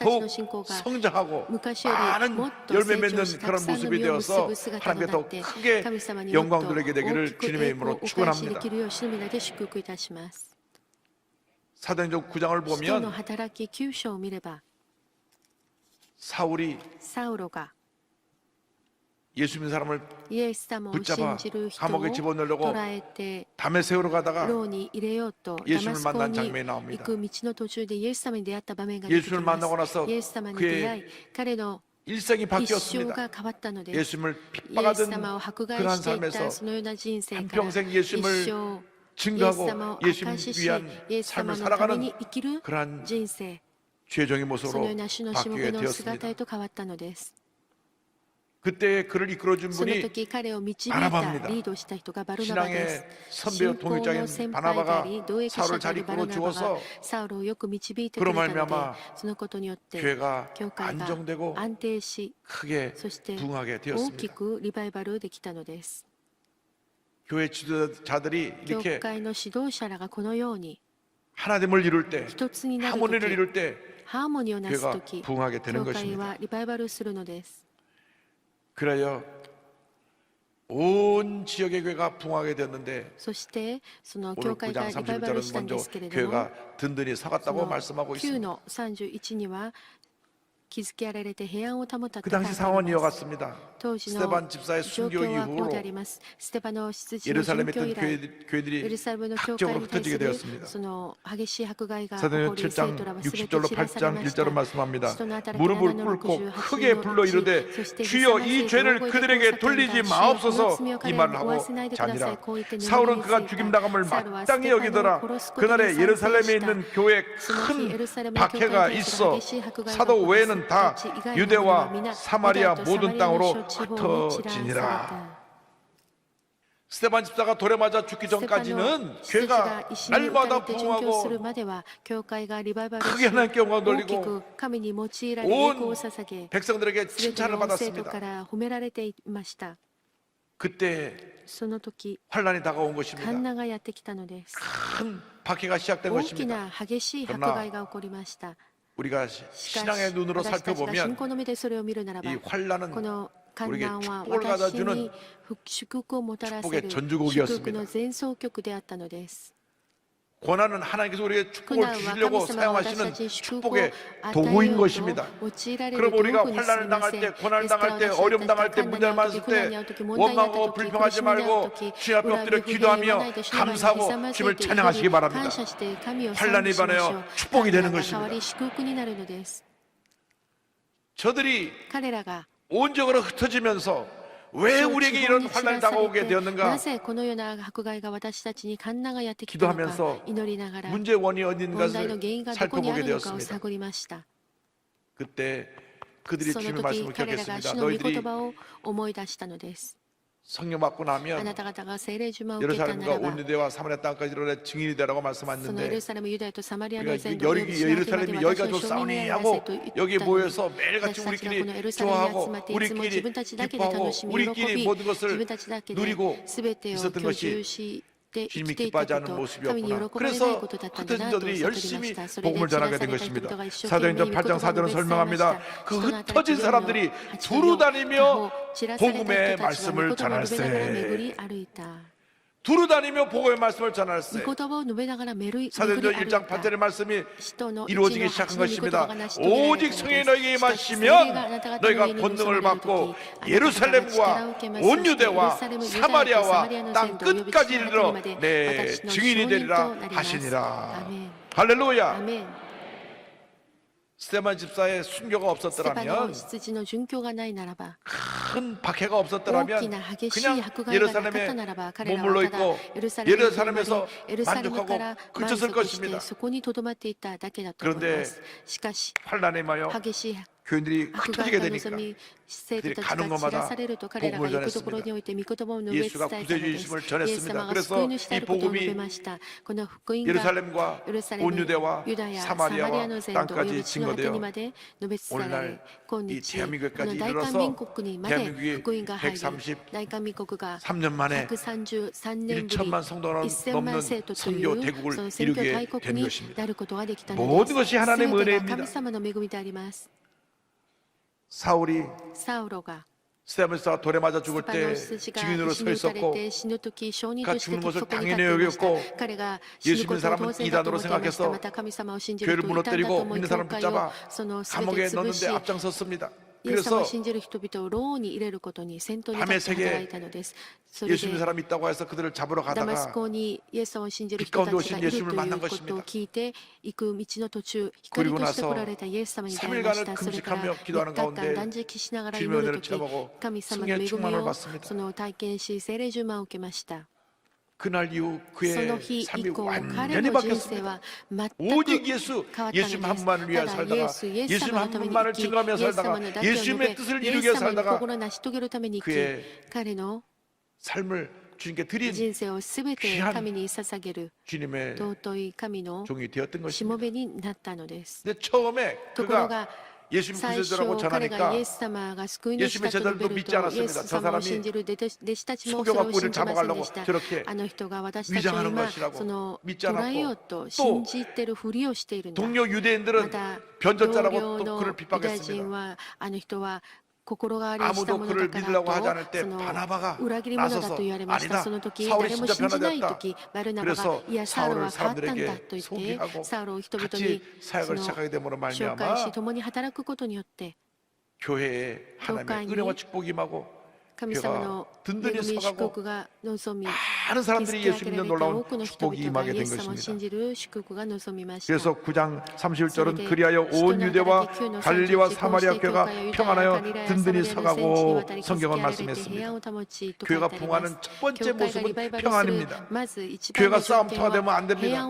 더욱 성장하고 많은 열매 맺는 그런 모습이 되어서 하나님께 더 크게 영광 돌리게 되기를 주님의 이름으로 축원합니다. 사도행전 9장을 보면 사울이 예수 믿는 사람을 붙잡아 감옥에 집어넣으려고 담에 세우러 가다가 예수를 만난 장면이 나옵니다. 예수를 만나고 나서 그의 일생이 바뀌었습니다. 예수님을 핍박하던 그러한 삶에서 한평생 예수님을 증거하고 예수님 위한 삶을 살아가는 그러한 죄종의 모습으로 바뀌게 되었습니다. 그때 그를 이끌어준 분이 바나바입니다. 신앙의 선배요 동역자인 바나바가 사울을 잘 이끌어 주어서 그로 말미암아 교회가 안정되고 크게 부흥하게 되었습니다. 교회 지도자들이 이렇게 하나됨을 이룰 때, 하모니를 이룰 때 교회가 부흥하게 되는 것입니다. 그래야 온 지역의 교회가 부흥하게 되었는데 오늘 9장 31절은 먼저 교회가 든든히 서갔다고 말씀하고 있습니다. 築けられて平安を保ったと 그 書い 당시 てあり 상황은 ます。 이어갔습니다. 当時の 스테반 집사의 状 순교 況はこう 이후로 であります。ステパノ執事の 예루살렘에 殉教 있던 以来、エル 교회들이 サレムの教会 학적으로 に対 흩어지게 する 되었습니다. その激しい迫害が起 사도행전 こり、生 7장 徒らはすべて 60절로 散らされ 8장 ました 1절은 말씀합니다. 使徒の働き 무릎을 7の 꿇고 68 크게 の 불러 1 이르되 そして 주여 勇 이 ませ 죄를 大声で 그들에게 叫んだ 돌리지 主よ 마옵소서 この罪を 이 彼ら 말을 に負 하고 わせないでください 자니라. こう言って眠り 사울은 につ 그가 いた 죽임 당함을 サウルは 마땅히 ステパノを 여기더라. 殺すことに 그날에 賛成 예루살렘에 した 있는 교회에 その日エ 큰 ルサレムの教会に 박해가 対する 있어 激しい迫害が 사도 起こり 외에는 다 その地以外の者は 유대와 皆 사마리아 ユダとサマ 모든 リアの 땅으로 諸地方に散らされ 흩어지니라. た 스테반 집사가 돌에 맞아 죽기 ステパノ 전까지는 執事が 교회가 石に打たれ 날마다 て殉教する 부흥하고 までは教会がリバイバル 크게 し 하나님께 영광을 大き 돌리고 く神に用いられ栄光を 온 捧げ 백성들에게 すべて 칭찬을 の生徒 받았습니다. から褒められていました 그때 その時 환란이 다가온 患 것입니다. 難がやってきたのです 큰 박해가 시작된 大き 것입니다. な激しい迫害が起こりました 우리가 しかし 신앙의 눈으로 私たちが信 살펴보면 仰の目でそれを見るならば 이 환란은 この患 우리에게 難は 축복을 私 가져주는 に祝福をもたらせ 축복의 る 전주곡이었습니다. 祝福の前奏曲であったのです 고난은 하나님께서 우리에게 苦 축복을 難は 주시려고 神様は私た 사용하시는 ちに祝福を 축복의 与え 도구인 よう 것입니다. と用いられる 그럼 道 우리가 具にすみ 환란을 ま 당할 せん 때, です 고난을 から 당할 때, 私 어려움 たち 당할 が 때, 患難 문제를 に遭う時 많을 苦難 때 に遭う時問題に遭った 원망하고 時苦 불평하지 しみに遭う 말고 時 주님 앞에 恨み 엎드려 不平を言わ 기도하며 ないで主の前にひざ 감사하고 まずい 주님을 て祈り 찬양하시기 바랍니다. 感謝して神を賛 환란이 美しましょう 반하여 축복이 되는 患難が変わ 것입니다. り祝福になるのです 저들이 彼らが 온적으로 흩어지면서 왜 우리에게 이런 환란이 다가오게 な 되었는가? ぜこのような迫害が私たちに患難がやってきたのか 기도하면서 祈りながら 문제의 원인이 問 어딘가를 題の原因がどこにあ 살펴보게 るのかを 되었습니다. 探りました 그때 그들이 その 주님의 時 말씀을 彼らが 기억했습니다. 主の御言 너희들이 葉を思い出したのです 성령 받고 あ 나면 なた方が聖霊呪文を受けたな 예루살렘과 らば 온 유대와 사마리아 땅까지 이르러 증인이 되라고 そのエル 말씀하셨는데 サレムユダヤとサマリアの 우리가 全土を 여기 예루살렘이 여기가 좋사오니 하고 여기 모여서 매일같이 우리끼리 좋아하고 우리끼리 기뻐하고 우리끼리 모든 것을 누리고 있었던 것이 주님이 기뻐하지 않는 모습이었구나. 그래서 흩어진 자들이 열심히 복음을 전하게 된 것입니다. 사도행전 8장 4절은 설명합니다. 그 흩어진 사람들이 두루 다니며 복음의 말씀을 전할세. 두루 다니며 복음의 말씀을 전할세. 사도행전 1장 8절의 말씀이 이루어지기 시작한 것입니다. 오직 성령이 너에게 임하시면 너희가 권능을 받고 예루살렘과 온 유대와 사마리아와 땅 끝까지 이르러 내 증인이 되리라 하시니라. 할렐루야. 스테반 집사의 순교가 ステパノ 없었더라면 執事の殉教がないならば 큰 박해가 大 없었더라면 きな激しい 그냥 迫害がなかった 예루살렘에 ならば彼ら 머물러 はただ 있고 エルサレムに 예루살렘에서 エルサレム 만족하고 から満 그쳤을 足して 것입니다. そこにとどまっていただけだと思いま 그런데 すしかし 환란에 임하여 激しい 교인들이 迫 흩어지게 害が 되니까 望み生徒 그들이 たち 가는 が散ら 곳마다 されると彼らが 복음을 行くところにおいて御言葉を述べ 예수가 伝えたのです 구세주이심을 イエス様 전했습니다. が 그래서 救い主であ 이 ることを述べ 복음이 ましたこの福音が 예루살렘과 エルサレ 온 ム 유대와 ユダヤサマリア 사마리아와 の全土およ 땅까지 び地の果てに 증거되어 まで述べ伝えられ 오늘날 今 이 日この 대한민국까지 大韓 이르러서 民国にまで 대한민국이 福音が入り 133大韓民国が 만에 133年ぶり 1천만 성도가 1000 넘는 万生徒とい 선교 う 대국을 その宣教 이루게 大国 된 に 것입니다. なることができたので 모든 す。 것이 すべ 하나님의 てが 은혜입니다. 神様の恵みであります。 사울이 サウロが 스테반에서 돌에 맞아 ス 죽을 パ 때 ノス氏が 증인으로 石 서 に打たれ 있었고 て死ぬ時証人 그가 として 죽는 そ 것을 こに立って 당연히 いました 여겼고 彼が 예수 死ぬ 믿는 ことを 사람은 当然だと 이단으로 思っていました 생각해서 また神様を信じ 교회를 る人を異端だと 무너뜨리고 思い 믿는 教 사람 会を 붙잡아 その全て 감옥에 潰し 넣는데 앞장섰습니다. イエス様を 그래서 信じる人々を牢に入れることに先頭に立 밤에 って働いたのですそれ 예수 믿는 で 사람이 있다고 해서 그들을 잡으러 ダマス 가다가 コにイエス様を信じる人たちがいるということを聞いて行く道の途中光として来られたイエス様に出会いましたそれから3日間断食しながら祈る時神様の恵みをその体験し聖霊充満を受けました 그날 이후 そ 그의 の日以 삶이 降彼 완전히 の人生 바뀌었습니다. は全 오직 く 예수, 変わった 예수님 の 한 です 분만을 위하여 ただイエ 살다가 ス、イエス 예수님 様の 한 ために 분만을 生き、イ 증거하며 エス様 살다가 のだけを述 예수님의 べ、 뜻을 イエ 이루게 ス様の 살다가 心を成し遂げるために生き、 그의 彼の 삶을 주님께 드린 人生をすべて神に捧げる 주님의 尊い神の 종이 되었던 しも 것입니다. べになったのです。 근데 처음에 ところ 그가 が 예수님 最初 구세주라고 彼が 전하니까 イエス様が救い主 예수님의 だと述べ 제자들도 る 믿지 とイエ 않았습니다. ス 저 様を 사람이 信じる弟子たちもそれ 속여갖고 を 우리를 信じませんで 잡아가려고 した。 저렇게 あの人が私たちを 위장하는 今 것이라고 その 믿지 捉えよう 않았고 と 또 信じてるふりをしているんだ。 동료 ま ユダヤ인들은 た同 변절자라고 僚 또 の 그를 ユダヤ人 핍박했습니다. はあの人は心変わりした 아무도 もの 그를 だから 믿으려고 하지 と 않을 때 その 바나바가 裏切り者だと 나서서 言われました。 아니다. その時 사울이 誰も 진짜 信じない 변화됐다. 時バルナバが 그래서 いやサウルは 사울을 変わったんだ 사람들에게 と言って 소개하고 サウルを人々 같이 にそ 사역을 の 시작하게 됨으로 紹介 말미암아 し共に働くことによって 교회에 하나님의 교회에 은혜와 축복이 임하고 神様 교회가 の 든든히 恵み祝 서가고 福が望み 많은 築 사람들이 き上 예수 げら 믿는 れた多 놀라운 くの人 축복이 々が 임하게 イエ 된 ス様を信 것입니다. じる祝福が望みました。 그래서 9장 31절은 그리하여 온 유대와 갈릴리와 사마리아 교회가 평안하여 든든히 서가고 성경은 말씀했습니다. 교회가 부흥하는 첫 번째 모습은 평안입니다. 교회가 싸움터가 되면 안 됩니다.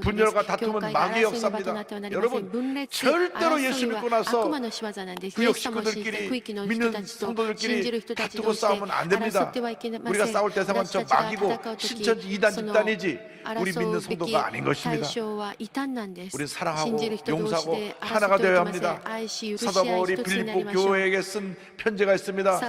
분열과 다툼은 마귀의 역사입니다. 여러분 절대로 예수 믿고 나서 구역 식구들끼리 믿는 성도들끼리 다투고 싸우면 안 됩니다. 우리가 싸울 대상은 저 마귀고 신천지 이단 집단이지 우리 믿는 성도가 아닌 것입니다. 우리는 사랑하고 용서하고 하나가 되어야 합니다. 사도 바울이 빌립보 교회에게 쓴 편지가 있습니다.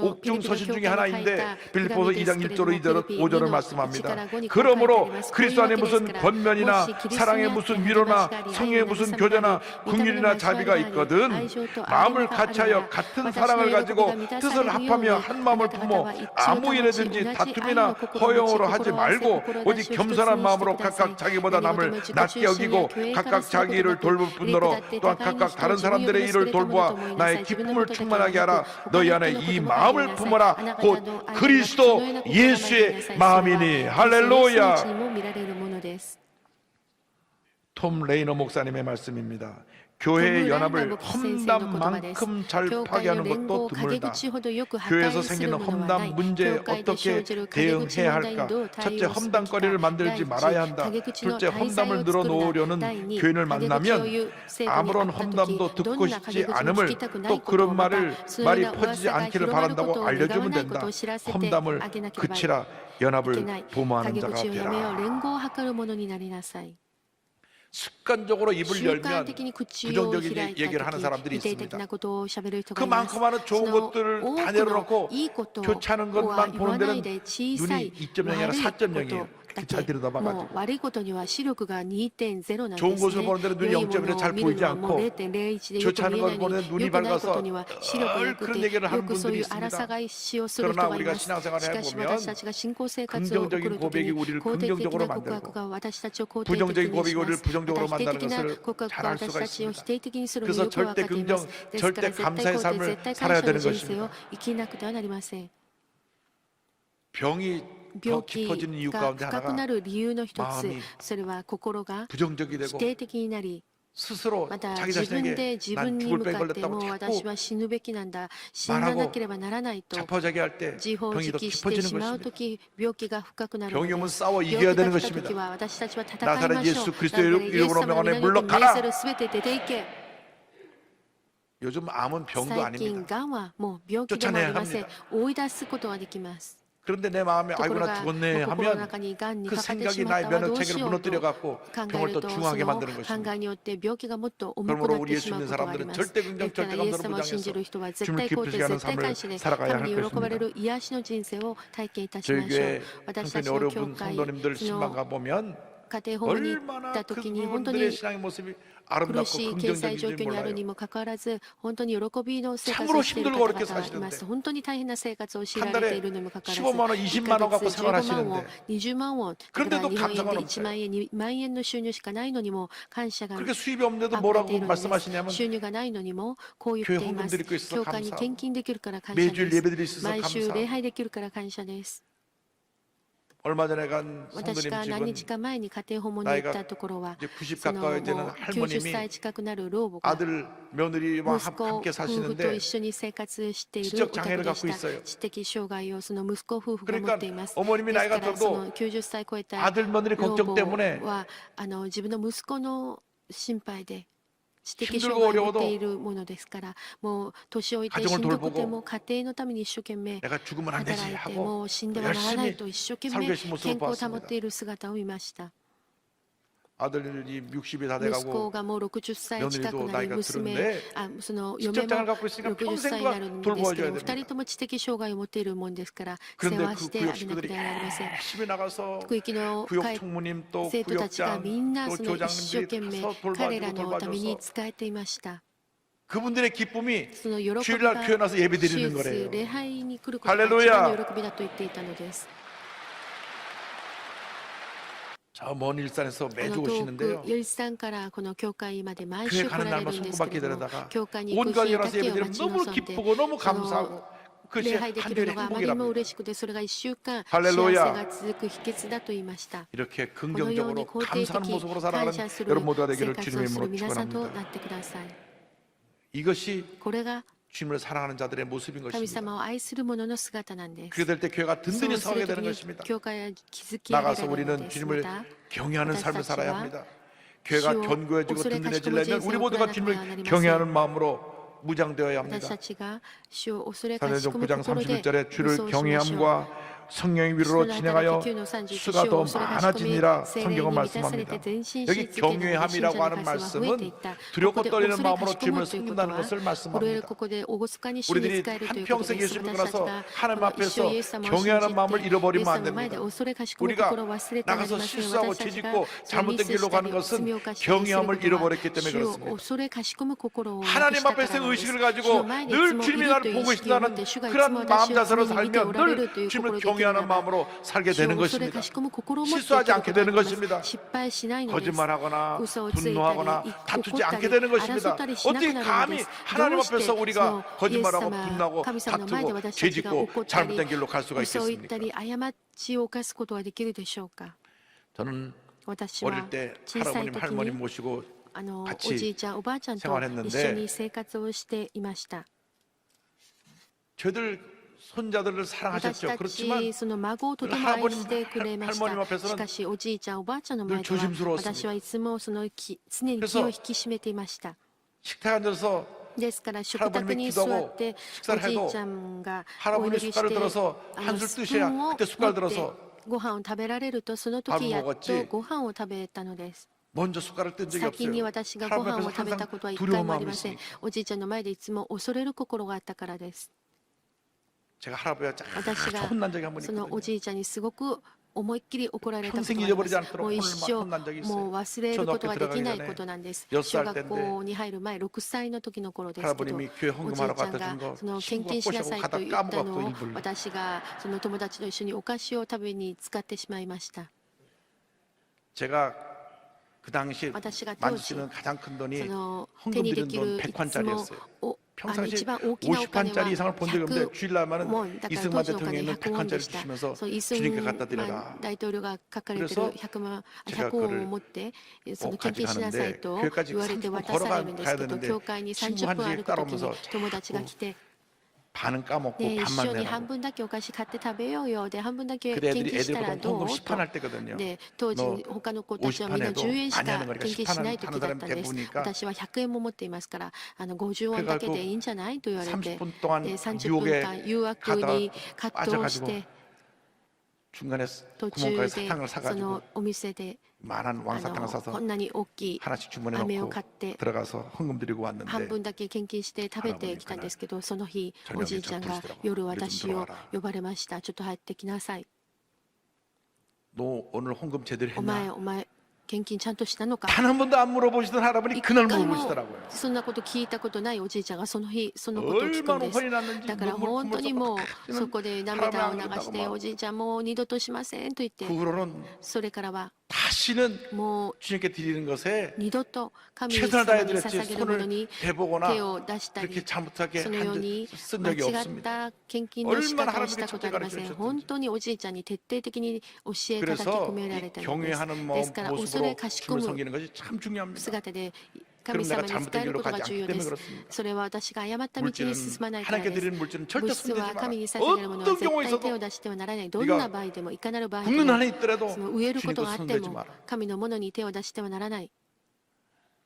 옥중 서신 중에 하나인데 빌립보서 2장 1절로 5절을 말씀합니다. 그러므로 그리스도 안에 무슨 권면이나 사랑에 무슨 위로나 성령에 무슨 교제나 긍휼이나 자비가 있거든 마음을 같이하여 같은 사랑을 가지고 뜻을 합하며 한 마음을 품어 아무 일에든지 다툼이나 허용으로 하지 말고 오직 겸손한 마음으로 각각 자기보다 남을 낮게 여기고 각각 자기 일을 돌볼 뿐더러 또한 각각 다른 사람들의 일을 돌보아 나의 기쁨을 충만하게 하라. 너희 안에 이 마음을 품어라. 곧 그리스도 예수의 마음이니. 할렐루야. 톰 레이너 목사님의 말씀입니다. 교회의 연합을 험담만큼 잘 파괴하는 것도 드물다. 교회에서 생기는 험담 문제에 어떻게 대응해야 할까? 첫째, 험담거리를 만들지 말아야 한다. 둘째, 험담을 늘어놓으려는 교인을 만나면 아무런 험담도 듣고 싶지 않음을 또 그런 말이 퍼지지 않기를 바란다고 알려주면 된다. 험담을 그치라. 연합을 도모하는 자가 되라. 습관적으로 입을 열면 부정적인 얘기를 하는 사람들이 있습니다. 그 많고 많은 좋은 것들을 다 내려놓고 좋지 않은 것만 보는 데는 눈이 2.0이 아니라 4.0이에요. 잘 들여다봐가지고 좋은 것을 보는 데는 눈이 0.1로 잘 보이지 않고 좋지 않은 걸 보는 눈이 밝아서 그런 얘기를 하는 분들이 있습니다. 그러나 우리가 신앙생활을 해보면 긍정적인 고백이 우리를 긍정적으로 만들고 부정적인 고백이 우리를 부정적으로 만드는 것을 잘 알 수가 있습니다. 그래서 절대 긍정, 절대 감사의 삶을 살아야 되는 것입니다. 병이 더 깊어지는 이유 가운데 하나가 마음이 부정적이 되고 스스로 자기 자신에게 난 죽을 병에 걸렸다고 자꾸 말하고 자포자기할 때 병이 더 깊어지는 것입니다. 병이 오면 싸워 이겨야 되는 것입니다. 나사렛 예수 그리스도의 이름으로 명하노니 물러가라. 요즘 암은 병도 아닙니다. 쫓아내야 합니다. 그런데 내 마음에 아이고 나 죽었네 하면 그 생각이 나의 면역체계를 무너뜨려갖고 병을 더 중하게 만드는 것입니다. 그러므로 우리 예수 믿는 사람들은 절대 긍정, 절대 감사를 무장해서 주님을 기쁘시게 하는 삶을 살아가야 할 것입니다. 저희 교회 형편이 어려운 성도님들 신방 가보면 얼마나 그분들의 신앙의 모습이 아름답고 긍정적인지 몰라요. 참으로 힘들고 어렵게 사시는데 한 달에 15만 원, 20만 원 갖고 생활하시는데 그런데도 감사가 넘쳐요. 그렇게 수입이 없는데도 뭐라고 말씀하시냐면 교회 헌금들이 있고 있어서 감사하고 매주일 예배들이 있어서 감사하고 얼마 전에 간 성도님 집은 나이가 이제 90 가까이 되는 할머님이 아들 며느리와 함께 사시는데 지적 장애를 갖고 있어요. 그러니까 어머님이 나이가 들어도 아들 며느리 걱정 때문에 힘들고 어려워도 가정을 돌보고 내가 죽으면 안 되지 하고 열심히 살고 계신 모습을 보았습니다. 아들이 60이 다 돼가고 며느리도 나이가 들었는데 지적장애를 갖고 있으니까 평생 누가 돌보아줘야 됩니다. 그런데 그 구역 식구들이 열심히 나가서 구역 총무님 또 구역장 또 조장님들이 가서 돌봐줘서 그분들의 기쁨이 その喜び 주일날 が 교회 나서 예배 主 드리는 日 거래요. 礼拝に来ることが 할렐루야 一番の喜びだと言っていたのです。 저 먼 일산에서 遠 매주 く 오시는데요. イルサンからこの教会まで毎 교회 週来 가는 られ 날만 るんですけれども 손꼽아기다려다가 教会に行く 온 日だ 가족이 け 예배 を 드리면 待ち 너무 望んで 기쁘고 너무 そ 감사하고 の 그것이 礼拝で 한 きる 주일의 のがあまりにも 행복이랍니다. 嬉しくてそれが1週間 할렐루야 幸せが続く秘訣だと言いました。 이렇게 このように 긍정적으로 肯定 감사하는 的 모습으로 感 살아가는 謝する 여러분 모두가 生 되기를 活 주님의 をする 이름으로 皆さんと 축원합니다. なってください。 이것이 これが 주님을 사랑하는 자들의 모습인 神 것입니다. 様を愛する者の姿なんです。 그렇게 될 때 교회가 そ 든든히 うす 서게 ると 되는 きに 것입니다. 教会は築き上げら 나가서 れるの 우리는 です。 주님을 また 경외하는 삶을 살아야私たちは 합니다. 교회가 주여, 견고해지고 오소리 든든해지려면 가시고 우리 모두가 지혜롭게 주님을 하나님 경외하는 마음으로 무장되어야 私 합니다. たちが主を恐れかし 사도행전 こむ 9장 心で 31절에 武 주를 装しましょう。 경외함과 성령의 위로로 진행하여 수가 더 많아지니라 성경은 말씀합니다. 여기 경외함이라고 하는 말씀은 두렵고 떨리는 마음으로 주님을 섬긴다는 것을 말씀합니다. 우리들이 한평생 예수를 믿고 나서 하나님 앞에서 경외하는 마음을 잃어버리면 안 됩니다. 우리가 나가서 실수하고 죄짓고 잘못된 길로 가는 것은 경외함을 잃어버렸기 때문에 그렇습니다. 하나님 앞에서 의식을 가지고 늘 주님이 나를 보고 계신다는 그런 마음 자세로 살면 늘 주님을 경외하는 마음으로 살게 되는 것입니다. 실수하지 않게 되는 것입니다. 거짓말하거나 분노하거나 다투지 않게 되는 것입니다. 어떻게 감히 하나님 앞에서 우리가 거짓말하고 분노하고 다투고 죄짓고 잘못된 길로 갈 수가 있겠습니까? 저는 어릴 때 할아버님 할머님 모시고 おじいちゃんおばあちゃんと一緒に生活をしていました。 저희들 손자들을 私 사랑하셨죠. た 그렇지만 ちその孫をとても愛してくれました。しかしおじいちゃんおばあちゃんの前では私はいつもその常に気を引き締めていました。 식탁에 앉아서 ですから食卓に座っておじいちゃんがお祈りしてスプーンを持ってご飯を食べられるとその時やっとご飯を食べたのです。 먼저 숟가락을 뜬 적이 先に 없어요. 私がご飯を食べたことは一回もありません。おじいちゃんの前でいつも恐れる心があったからです。 제가 할아버지가 私が 혼난 적이 한 번 そのお 있거든요. じいちゃんにすごく思いっきり怒られたこと 평생 がありま 잊어버리지 す。 않도록 もう 혼을 一 막 生 혼난 적이 もう 있어요. 忘れることができないことなんです。 초등학교 小 들어가기 学校に入る前6歳の時の頃ですけど、お 할아버님이 じ 교회 いちゃ 헌금하러 ん 갔다 が 준 거 その献 친구가 金しな 꼬시고 さいと 가다 言ったの 까먹었어 を 일부러. 私がその友達と一緒にお菓子を食べに使ってしまいました。 제가 그 당시 私が当 만질 時 수 있는 가장 큰 そ 돈이 の手 헌금 にで 드리는 き 돈 るいつも 100원짜리였어요. 一 평상시 番大きなお金は 50판짜리 이상을 본 적이 없는데 100 주일날만은 ウォンだから 이승만 当時のお金 대통령이 100ウォンで 100원짜리 した。 주시면서 そうイス 주님께 ン 갖다 マン 드려라. 大統領が書かれてる 그래서 100ウォンを持ってその献金しなさいと 교회까지 言われて 30분 渡されるんです 걸어가야 けど 되는데 教会に 친구 30分 한 歩 집에 く時に 따라오면서 友達が来て 반은 까먹고 ね、一 반만 緒に半 내라고. 分だけお菓子買って食べようよで半分だけ 그때 献 애들이 金した 애들 ら 보통 どう 헌금 10판 と 할 때거든요. で当時 너 他の子たちはみんな 50판 10円し 해도 か 많이 하는 거니까 献金しない 10판 時だったん 하는 です。 사람이 대부분이니까 私は100円も持っていますから50ウォンだけでいいんじゃないと言われて 30분 동안 で30 유혹에 分間誘惑に葛藤して 중간에 途 구멍가에 中で 사탕을 そ 사가지고 のお店で 만한 왕사탕을 사서 こんなに大きい 하나씩 飴を 주문해놓고 買って 들어가서 헌금 드리고 半 왔는데 分だけ献金して食べてきたんですけどその日おじいちゃんが夜私を呼ばれました。ちょっと入ってきなさい。 너 오늘 헌금 제대로 お前 했냐? 献金ちゃんとしたのか。 단 한 번도 안 물어보시던 할아버지 一 그날 回も 물어보시더라고요. そんなこと聞いたことないおじいちゃんがその日そのことを聞くん 얼마나 です。 화이 났는지 だから本当にもうそこで涙を流 할아버지 しておじいちゃんもう二度としませんと言って 그 후로는 それからは 다시는 もう 주님께 드리는 것에 二度と神様 최선을 に 다해드렸지 捧げるもの 손을 に 대보거나 手を出したり 그렇게 잘못하게 そのように 쓴 間 적이 違っ 없습니다. た献金の仕方をしたことはありません。本当におじいちゃんに徹底的に教え叩き 그래서 込められ 이 たのです。 경외하는 ですから恐れ 모습으로 かし 주님을 込む 섬기는 것이 참 중요합니다. 姿で神様に仕えることが重要です。それは私が誤った道に進まないから 하나님께 です。 드리는 물질은 절대 物質 손대지 は 마라. 神に捧げるものは 어떤 絶 경우에 対手を 있어도 出してはならない。どんな場合でもいかなる場合で 굽는 も 한이 있더라도 その植えること 주님도 があって 손대지 も 마라. 神のものに手を出してはならない。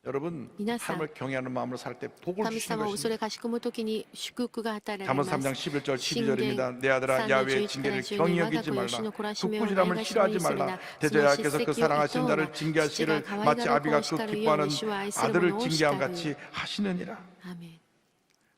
여러분 하나님을 경외하는 마음으로 살 때 복을 神 주시는 様を恐 것입니다. れかしこむときに祝福が与えられま 잠언 3장 す。 11절 信玄 12절입니다. 내 아들아 야외의 징계를 경히 여기지 말라. 독부지람을 싫어하지 말라. 대저야께서 그 사랑하신 자를 징계하시기를 마치 아비가 그 기뻐하는 아들을 징계함 같이 하시느니라. 아멘.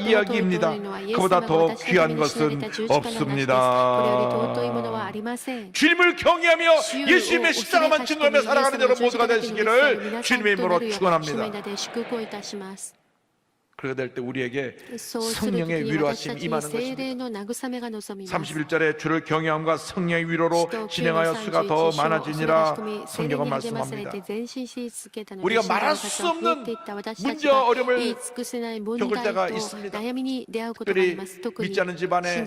이야기입니다. 그보다 더 귀한 것은 없습니다. 주님을 경외하며 예수님의 십자가만 증거하며 살아가는 여러분 모두가 되시기를 주님의 이름으로 축원합니다. 그렇게 될 때 우리에게 성령의 위로하심이 임하는 것입니다. 31절에 주를 경외함과 성령의 위로로 진행하여 수가 더 많아지니라 성경은 말씀합니다. 우리가 말할 수 없는 문제와 어려움을 겪을 때가 있습니다. 특별히 믿지 않은 집안에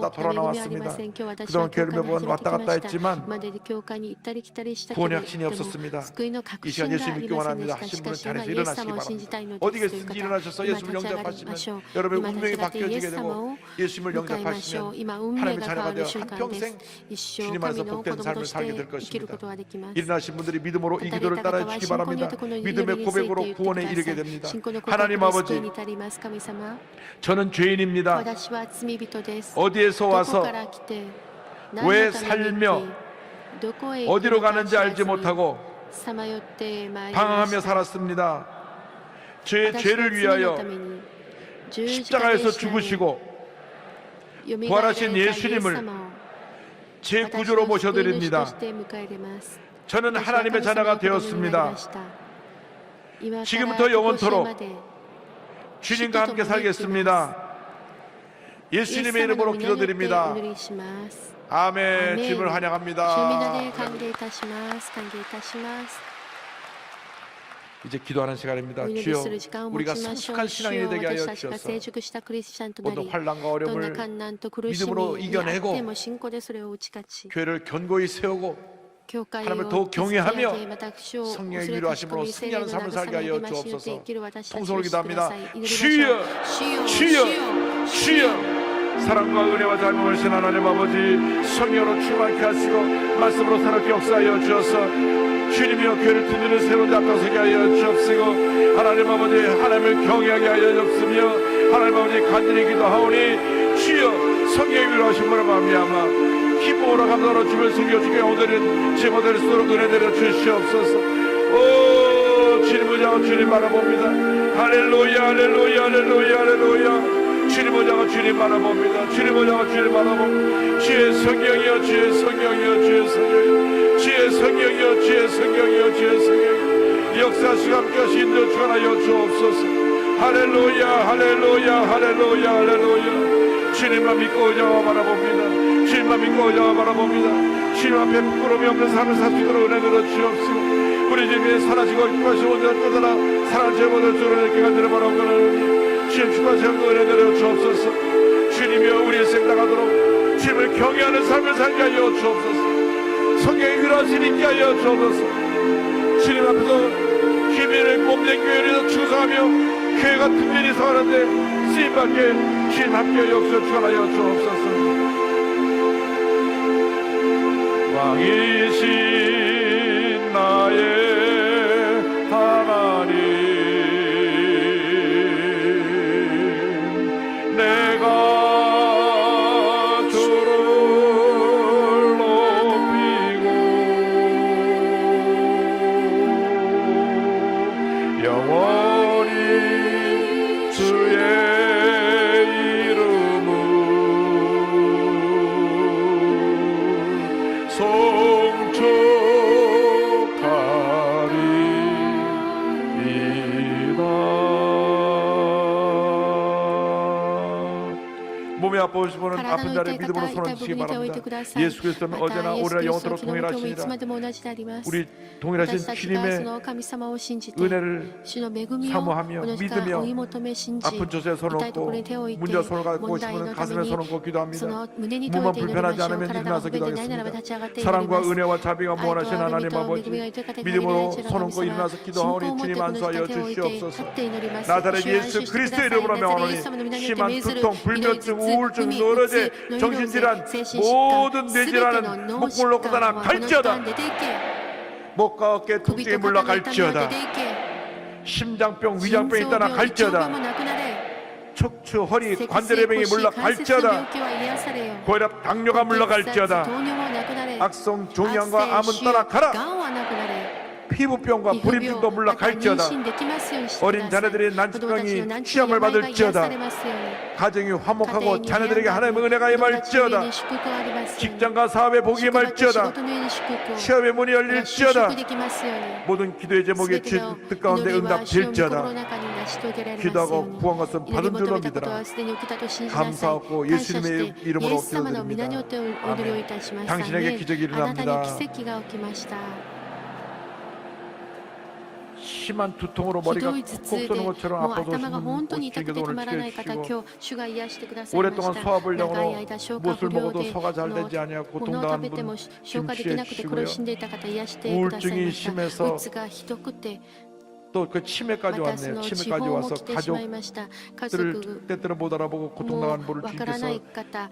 다 돌아 나왔습니다. 그동안 교회를 몇 번 왔다 갔다 했지만 구원의 확신이 없었습니다. 이 시간 예수 믿기 원합니다 하신 분은 자리에서 일어나시기 바랍니다. 어디 계시든지 일어나셔서 예수를 영접하시면 여러분의 운명이 바뀌어지게 되고 예수님을 영접하시면 하나님의 자녀가 되어 한평생 주님 안에서 복된 삶을 살게 될 것입니다. 일어나신 분들이 믿음으로 이 기도를 따라 주시기 바랍니다. 믿음의 고백으로 구원에 이르게 됩니다. 하나님 아버지, 저는 죄인입니다. 어디에서 와서 왜 살며 어디로 가는지 알지 못하고 방황하며 살았습니다. 제 죄를 위하여 십자가에서 죽으시고 부활하신 예수님을 제 구주로 모셔드립니다. 저는 하나님의 자녀가 되었습니다. 지금부터 영원토록 주님과 함께 살겠습니다. 예수님의 이름으로 기도드립니다. 아멘. 주님을 환영합니다. 이제 기도하는 시간입니다. お祈 주여 りする時間を持 우리가 ちましょ 성숙한 う。主 신앙이 よ 되게 私 하여 たちが 주셔서 成熟したクリスチャンとな 모든 り、 환난과 どんな 어려움을 困難と苦し 믿음으로 みにあって 이겨내고 も信仰でそれを打ち勝ち、 교회를 견고히 세우고 教会を 하나님을 더욱 築き上 경외하며 げ、また主を 성령의 恐れ 위로하심으로 確かめ、聖霊の 승리하는 삶을 慰 살게 め 하여 励ましによって 주옵소서. 生きる私たち 통성으로 をしてくだ 기도합니다. さい。祈りましょう。 주여 主よ、 주여 주여 사랑과 은혜와 자비를 신 하나님 아버지 성령으로 충만케 하시고 말씀으로 새롭게 역사하여 주셔서 주님이여 교회를 든든히 새로운 데 앞장서게 하여 주옵시고 하나님 아버지 하나님을 경외하게 하여 주옵시며 하나님 아버지 간절히 기도하오니 주여 성령의 위로하신 분을 말미암아 기쁨으로 감사로 주를 섬겨주게 오늘은 제모될 수 있도록 은혜 내려 주시옵소서. 오 주님을 향하여 주님 바라봅니다. 할렐루야 할렐루야 할렐루야 할렐루야. 주님을 향하여 주님 바라봅니다. 주님을 향하여 주님 바라봅니다. 주의 성령이여 주의 성령이여 주의 성령이여 주의 성령이여 주의 성령이여 주의 성령이여 역사하시고 함께하시 인도 주하여 주옵소서. 할렐루야 할렐루야 할렐루야 할렐루야. 주님만 믿고 의자와 바라봅니다. 주님만 믿고 의자와 바라봅니다. 주님 앞에 부끄러움이 없는 삶을 살 수 있도록 은혜 내려 주옵시고 우리 집에 사라지고 기뻐하시고 온전한 떠나라 사랑을 제보들 주를 이렇게 간절히 바라보는 주님 축복하시고 은혜 내려 주옵소서. 주님이여 우리 인생 나가도록 주님을 경외하는 삶을 살게 하여 주옵소서. 성령의 위로하시니 있게 하여 주옵소서. 주님 앞에서 기민을 몸된 교회에서 충성하며 교회가 든든히 서하는데 쓰임받게 주님 함께 역사 축원하여 주옵소서. 왕이신 나의 하나님 내가 주를 높이고 영원히 주의 이름을 몸이 아프신 분은 아픈 자를 믿음으로 손을 드시기 바랍니다. 예수 그리스도는 어제나 오늘나 영원토록 동일하시니라. 우리 동일하신 주님의 은혜를 사모하며 믿으며 아픈 조세에 손을 얹고 문제 손을 갖고 싶으면 가슴에 손을 얹고 기도합니다. 몸만 불편하지 않으면 일어나서 기도하겠습니다. 사랑과 은혜와 자비가 무한하신 하나님 아버지 믿음으로 손 얹고 일어나서 기도하오니 주님 안수하여 주시옵소서. 나사렛 예수 그리스도의 이름으로 명하노니 심한 두통, 불면증, 우울증, 너러제, 정신질환, 모든 뇌질환은 목을 놓고 다 갈지어다. 목과 어깨 통증이 물러갈지어다. 심장병, 위장병이 떠나 갈지어다. 척추, 허리, 관절의 병이 물러갈지어다. 고혈압, 당뇨가 물러갈지어다. 악성, 종양과 암은 떠나가라. 피부병과 불임증도 물러갈지어다. 어린 자녀들이 난치병이 시험을 받을지어다. 가정이 화목하고 자녀들에게 하나님의 은혜가 임할지어다. 직장과 사업에 복이 임할지어다. 시험의 문이 열릴지어다. 모든 기도의 제목이 주의 뜻 가운데 응답될지어다. 기도하고 구한 것은 받은 줄로 믿으라. 감사하고 예수님의 이름으로 기도드립니다. 아멘. 당신에게 기적이 일어납니다. 심한 두통으로 머리가 콕콕 쏘는 것처럼 아파서 오시는 분들도 오늘 치료해주시고 오랫동안 소화불량으로 무엇을 먹어도 소화가 잘 되지 아니하고 고통당하는 분 지금 치료해주시고요. 우울증이 심해서 또 그 치매까지 왔네요. 치매까지 와서 가족들을 때때로 못 알아보고 고통당하는 분을 주님께서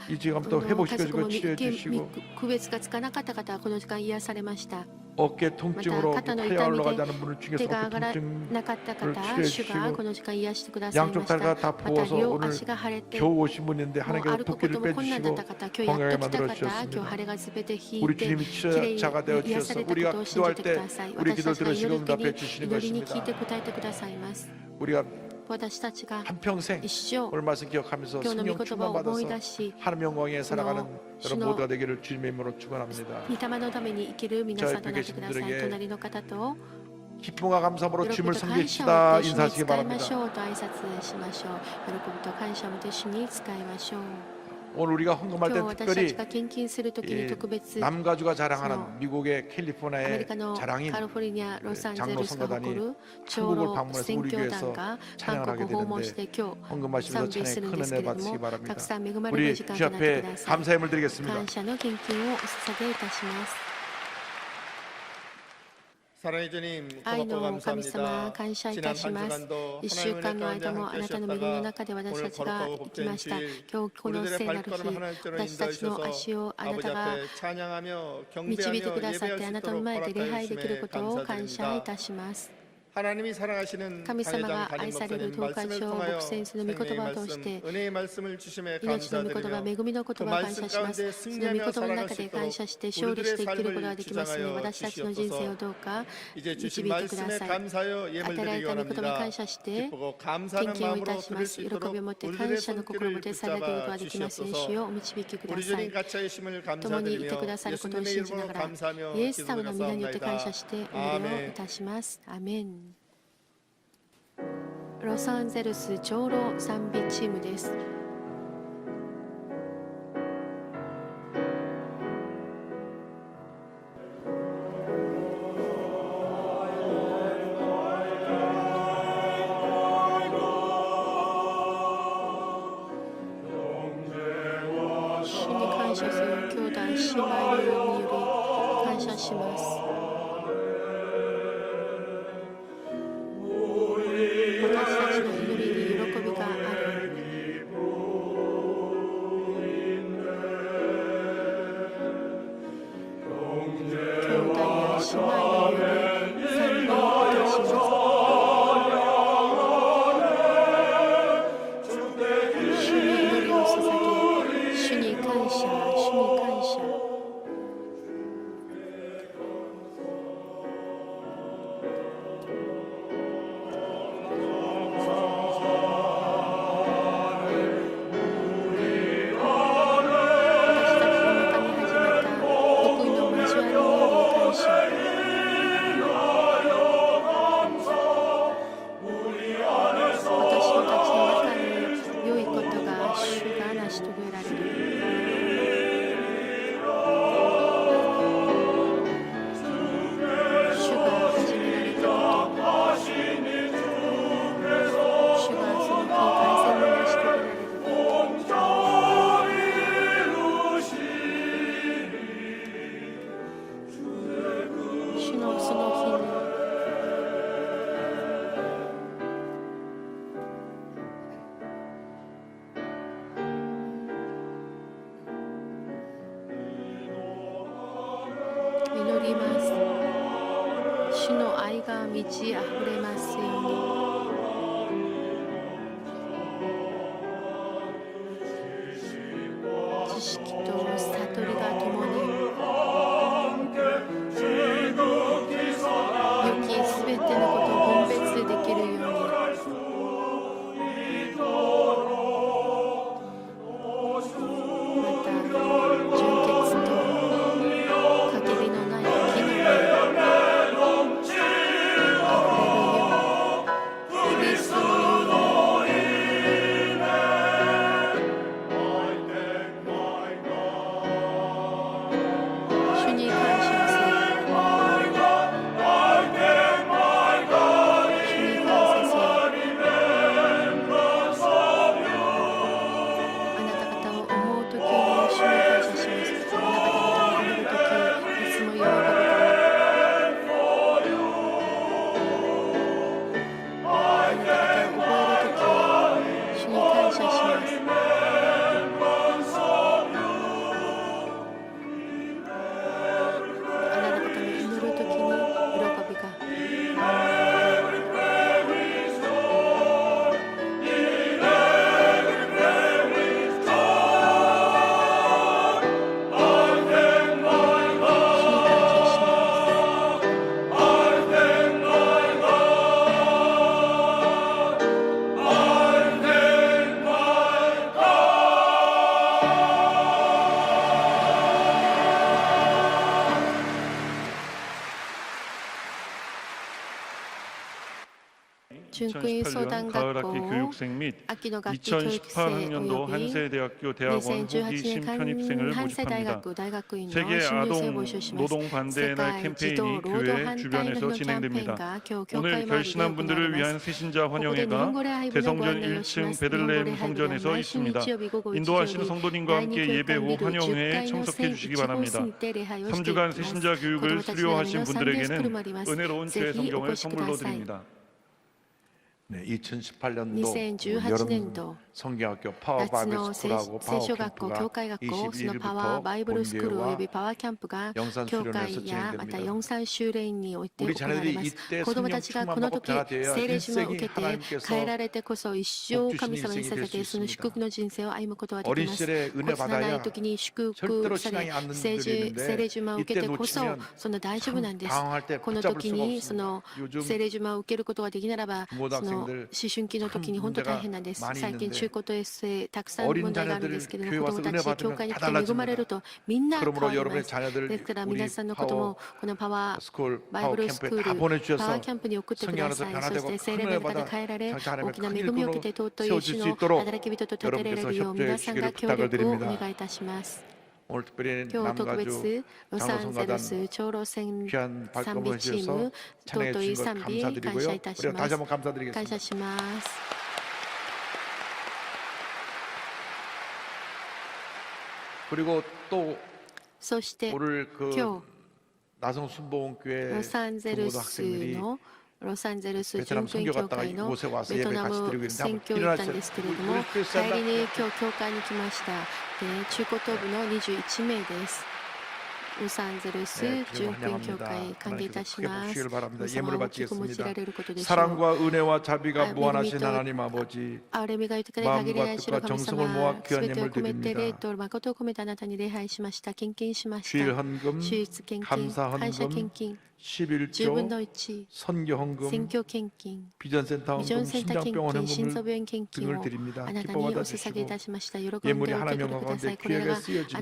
이 지금 또 회복시켜주고 치료해주시고 어깨 통증으로 팔려가 올라가지 않은 분을 주님께서 어깨 통증을 치료해주시고 양쪽 다리가 다 부어서 오늘 겨우 오신 분인데 하나님께서 붓기를 빼주시고 건강하게 만들어주셨습니다. 우리 주님이 치료자가 되어주셔서 우리가 기도할 때 우리 기도를 들으시고 응답해 주시는 것입니다. 우리가 한평생 오늘 말씀 기억하면서 성령 충만받아서 하나님 영광에 살아가는 여러분 모두가 되기를 주님의 이름으로 축원합니다. 저 옆에 계신 분들에게 기쁨과 감사함으로 주님을 섬깁시다 인사하시기 바랍니다. 오늘 우리가 헌금할 今 때 日私た 특별히 ちが献金するときに 이 特別 남가주가 そ 자랑하는 の 미국의 アメリ 캘리포니아의 カの 자랑인 カリフォルニア・ロサンゼ 장로 ルスが誇 선교단이 る長 한국을 老 방문해서 宣 우리 教 교회에서 団が 찬양을 韓 하게 国を訪問し 되는데 て今日 헌금하시면서 賛美す 찬양에 るん 큰 ですけ 은혜 れども 받으시기 た 바랍니다. くさん恵まれる 우리 時間 주 となって 앞에 ください。 감사함을 드리겠습니다. 感謝の献金をお捧げいたします。 사랑의 주님, 愛 고맙고 の神様 감사합니다. 感謝い 지난 た 한 します。 주간도 1 週 하나님의 間の 가운데 間もあなたの恵みの 함께하셨다가 中で私 오늘 たちが 거룩하고 行きま 복된 した。 주일 今日この 우리들의 聖なる 발걸음 日、 하나님께로 私たちの 인도하셔서 足をあな 아버지 たが 앞에 찬양하며 導いてく 경배하며 ださっ 예배할 て、あ 수 なたの 있도록 前で礼拝できる 허락하여 ことを感謝い 감사드립니다. たします。 하나님이 사랑하시는 神様 한혜장 が 담임 愛される 목사님 東海 말씀을 省 통하여 牧先生の御言 생명의 葉を通し 말씀, て 은혜의 말씀을 주심에 命の御言葉、 감사드리며 恵みの言葉を感謝します。その御言葉の中で感謝して勝利して生きることができますね。私たちの人生をどうか 이제 導 주신 いてくだ 말씀에 さい。 감사하여 예물 与えられ 드리기 た御言葉に 원합니다. 感謝して 기쁘고 献 감사하는 金をい 마음으로 たしま 드릴 す。 수 喜びを 있도록 持って感 우리들의 謝の心を持 손길을 って捧げることができますよう 붙잡아 主をお導きくだ 우리 さい 주님 。 같이 하심을 共にいてくだ 감사드리며 さることを 예수님의 信じな 이름으로 がら、 감사하며 イエス様の皆によって感謝 기도드렸사옵나이다. してお祈りをいたします。アメン。ロサンゼルス長老賛美チームです。主に感謝する兄弟姉妹により感謝します。私たちの祈りに喜びがある。兄弟や姉妹により賛美をいたします。主に祈りを捧げ、主に感謝、主に感謝。私たちの中に始まった福音の交わりにより感謝。私たちの中に良いことが主が成し遂げられる。主が始められたこと、主がその境界線を成し遂げられる。主のその日に祈ります。主の愛が満ち溢れますように。知識と悟りがともに良きすべてのことを分別できるように。また純潔と限りのない義の目あふれるように、キリストのように。 2018년 가을학기 교육생 및 2018학년도 한세대학교 대학원 후기 신편입생을 모집합니다. 세계 아동 노동 반대의 날 캠페인이 교회 주변에서 진행됩니다. 오늘 결신한 분들을 위한 새신자 환영회가 대성전 1층 베들레헴 성전에서 있습니다. 인도하시는 성도님과 함께 예배 후 환영회에 참석해 주시기 바랍니다. 3주간 새신자 교육을 수료하신 분들에게는 은혜로운 제 성경을 선물로 드립니다. 네, 2018년도 여름 성경학교 파워 바이블 스쿨하고 파워 캠프가 22일부터 영산 수련회에서 진행됩니다. 우리 자녀들이 이때 성령 충만 받고 자라되어야 일생이 하나님께서 복주신 인생이 될 수 있습니다. 어린 시절에 은혜 받아야 절대로 신앙이 안 흔들리는데 이때 놓치면 참 당황할 때 붙잡을 수가 없습니다. 요즘 부모도 학생들 思春期の時に本当大変なんです。最近中高等生たくさん問題があるんですけれども、子どもたち教会に来て恵まれるとみんな変わります。ですから皆さんの子どもこのパワーバイブルスクール、パワーキャンプに送ってください。そして聖霊の中で変えられ、大きな恵みを受けて尊い主の働き人と立てられるよう皆さんが協力をお願いいたします。 오늘 특별히 今日特別ロサンゼルス長老賛美チーム尊い賛美感謝いたします。感謝します。 그리고 또 そして 오늘 그 今日 나성 순복음교회 ロサンゼル 부모도 ス 학생들이 のロサンゼルス 베트남 純선교 教 갔다가 会の 이곳에 와서 ベ 예배 トナ 같이 ム 드리고 宣 있는데 教行ったんですけれども、帰りに今日教会に来ました。中高等部の21名です。 ロサンゼルス純福音教会歓迎いたします。 예물을 바치겠습니다. 사랑과 은혜와 자비가 무한하신 하나님 아버지, 마음과 뜻과 정성을 모아 귀한 예물 드립니다. 주일 헌금, 감사 헌금, 11조, 선교 헌금, 비전센터 헌금, 심장병원 헌금을 등을 드립니다. 기뻐 받아주시고 예물이 하나님 영광 가운데 귀하게 쓰여지며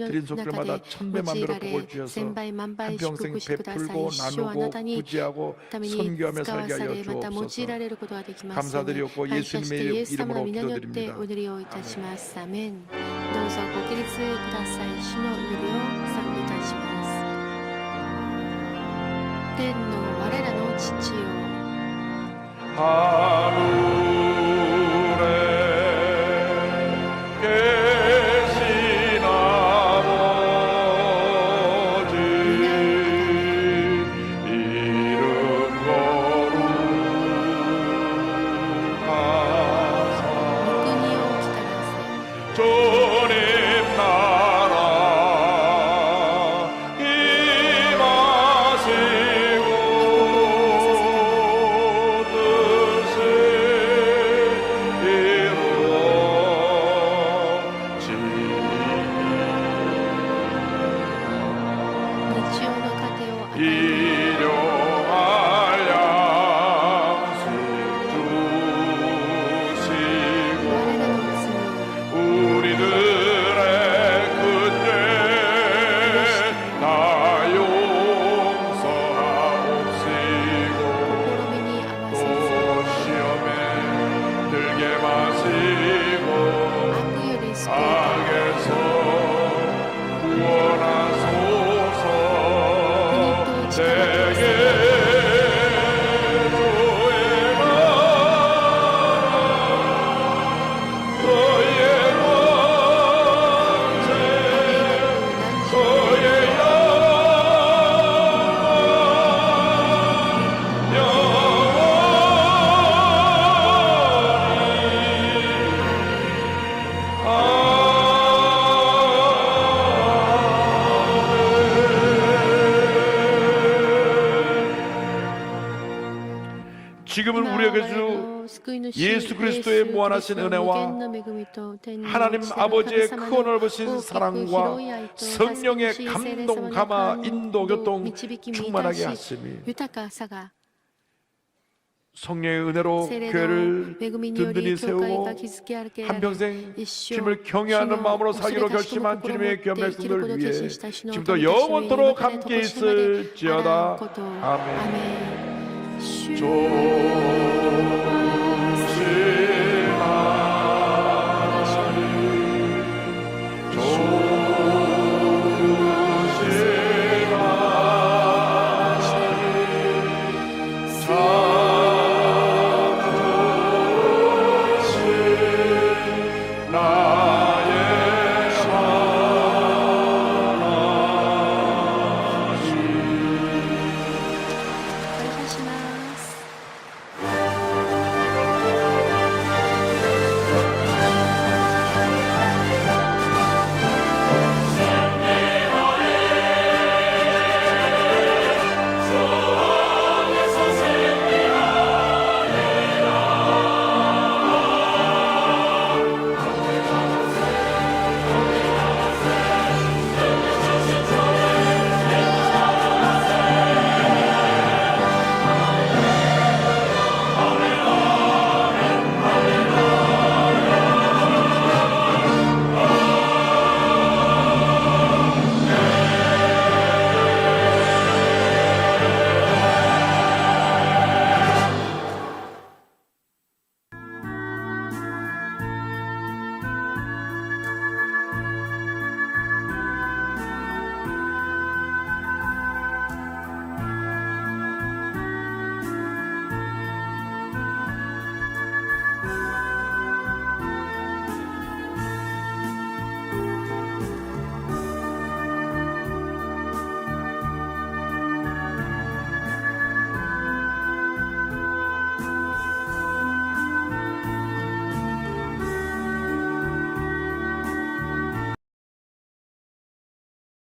드린 속들마다 천배만배로 복을 주셔서 한평생 베풀고 나누고 구제하고 선교하며 살게 하여 주옵소서. 감사드리옵고 예수님의 이름으로 기도드립니다. どうぞご起立ください。主の祈りを賛美いたします。 天の我らの父よ 하늘에 계신 아버지 이름 거룩하사 주님 나라 일용할 양식 주시고 우리들의 그죄 다 용서하옵시고 또 시험에 들게 마시고 악에서 구원하소서. 내게 주의 나라 너의 권세 너의 지금은 우리에게 주 예수 그리스도의 무한하신 은혜와 하나님 아버지의 크고 넓으신 사랑과 성령의 감동, 감화, 인도, 교통 충만하게 하심이 성령의 은혜로 교회를 든든히 세우고 한평생 주님을 경외하는 마음으로 살기로 결심한 주님의 귀한 백성들을 위해 지금도 영원토록 함께 있을지어다. 아멘. 주시옵소서.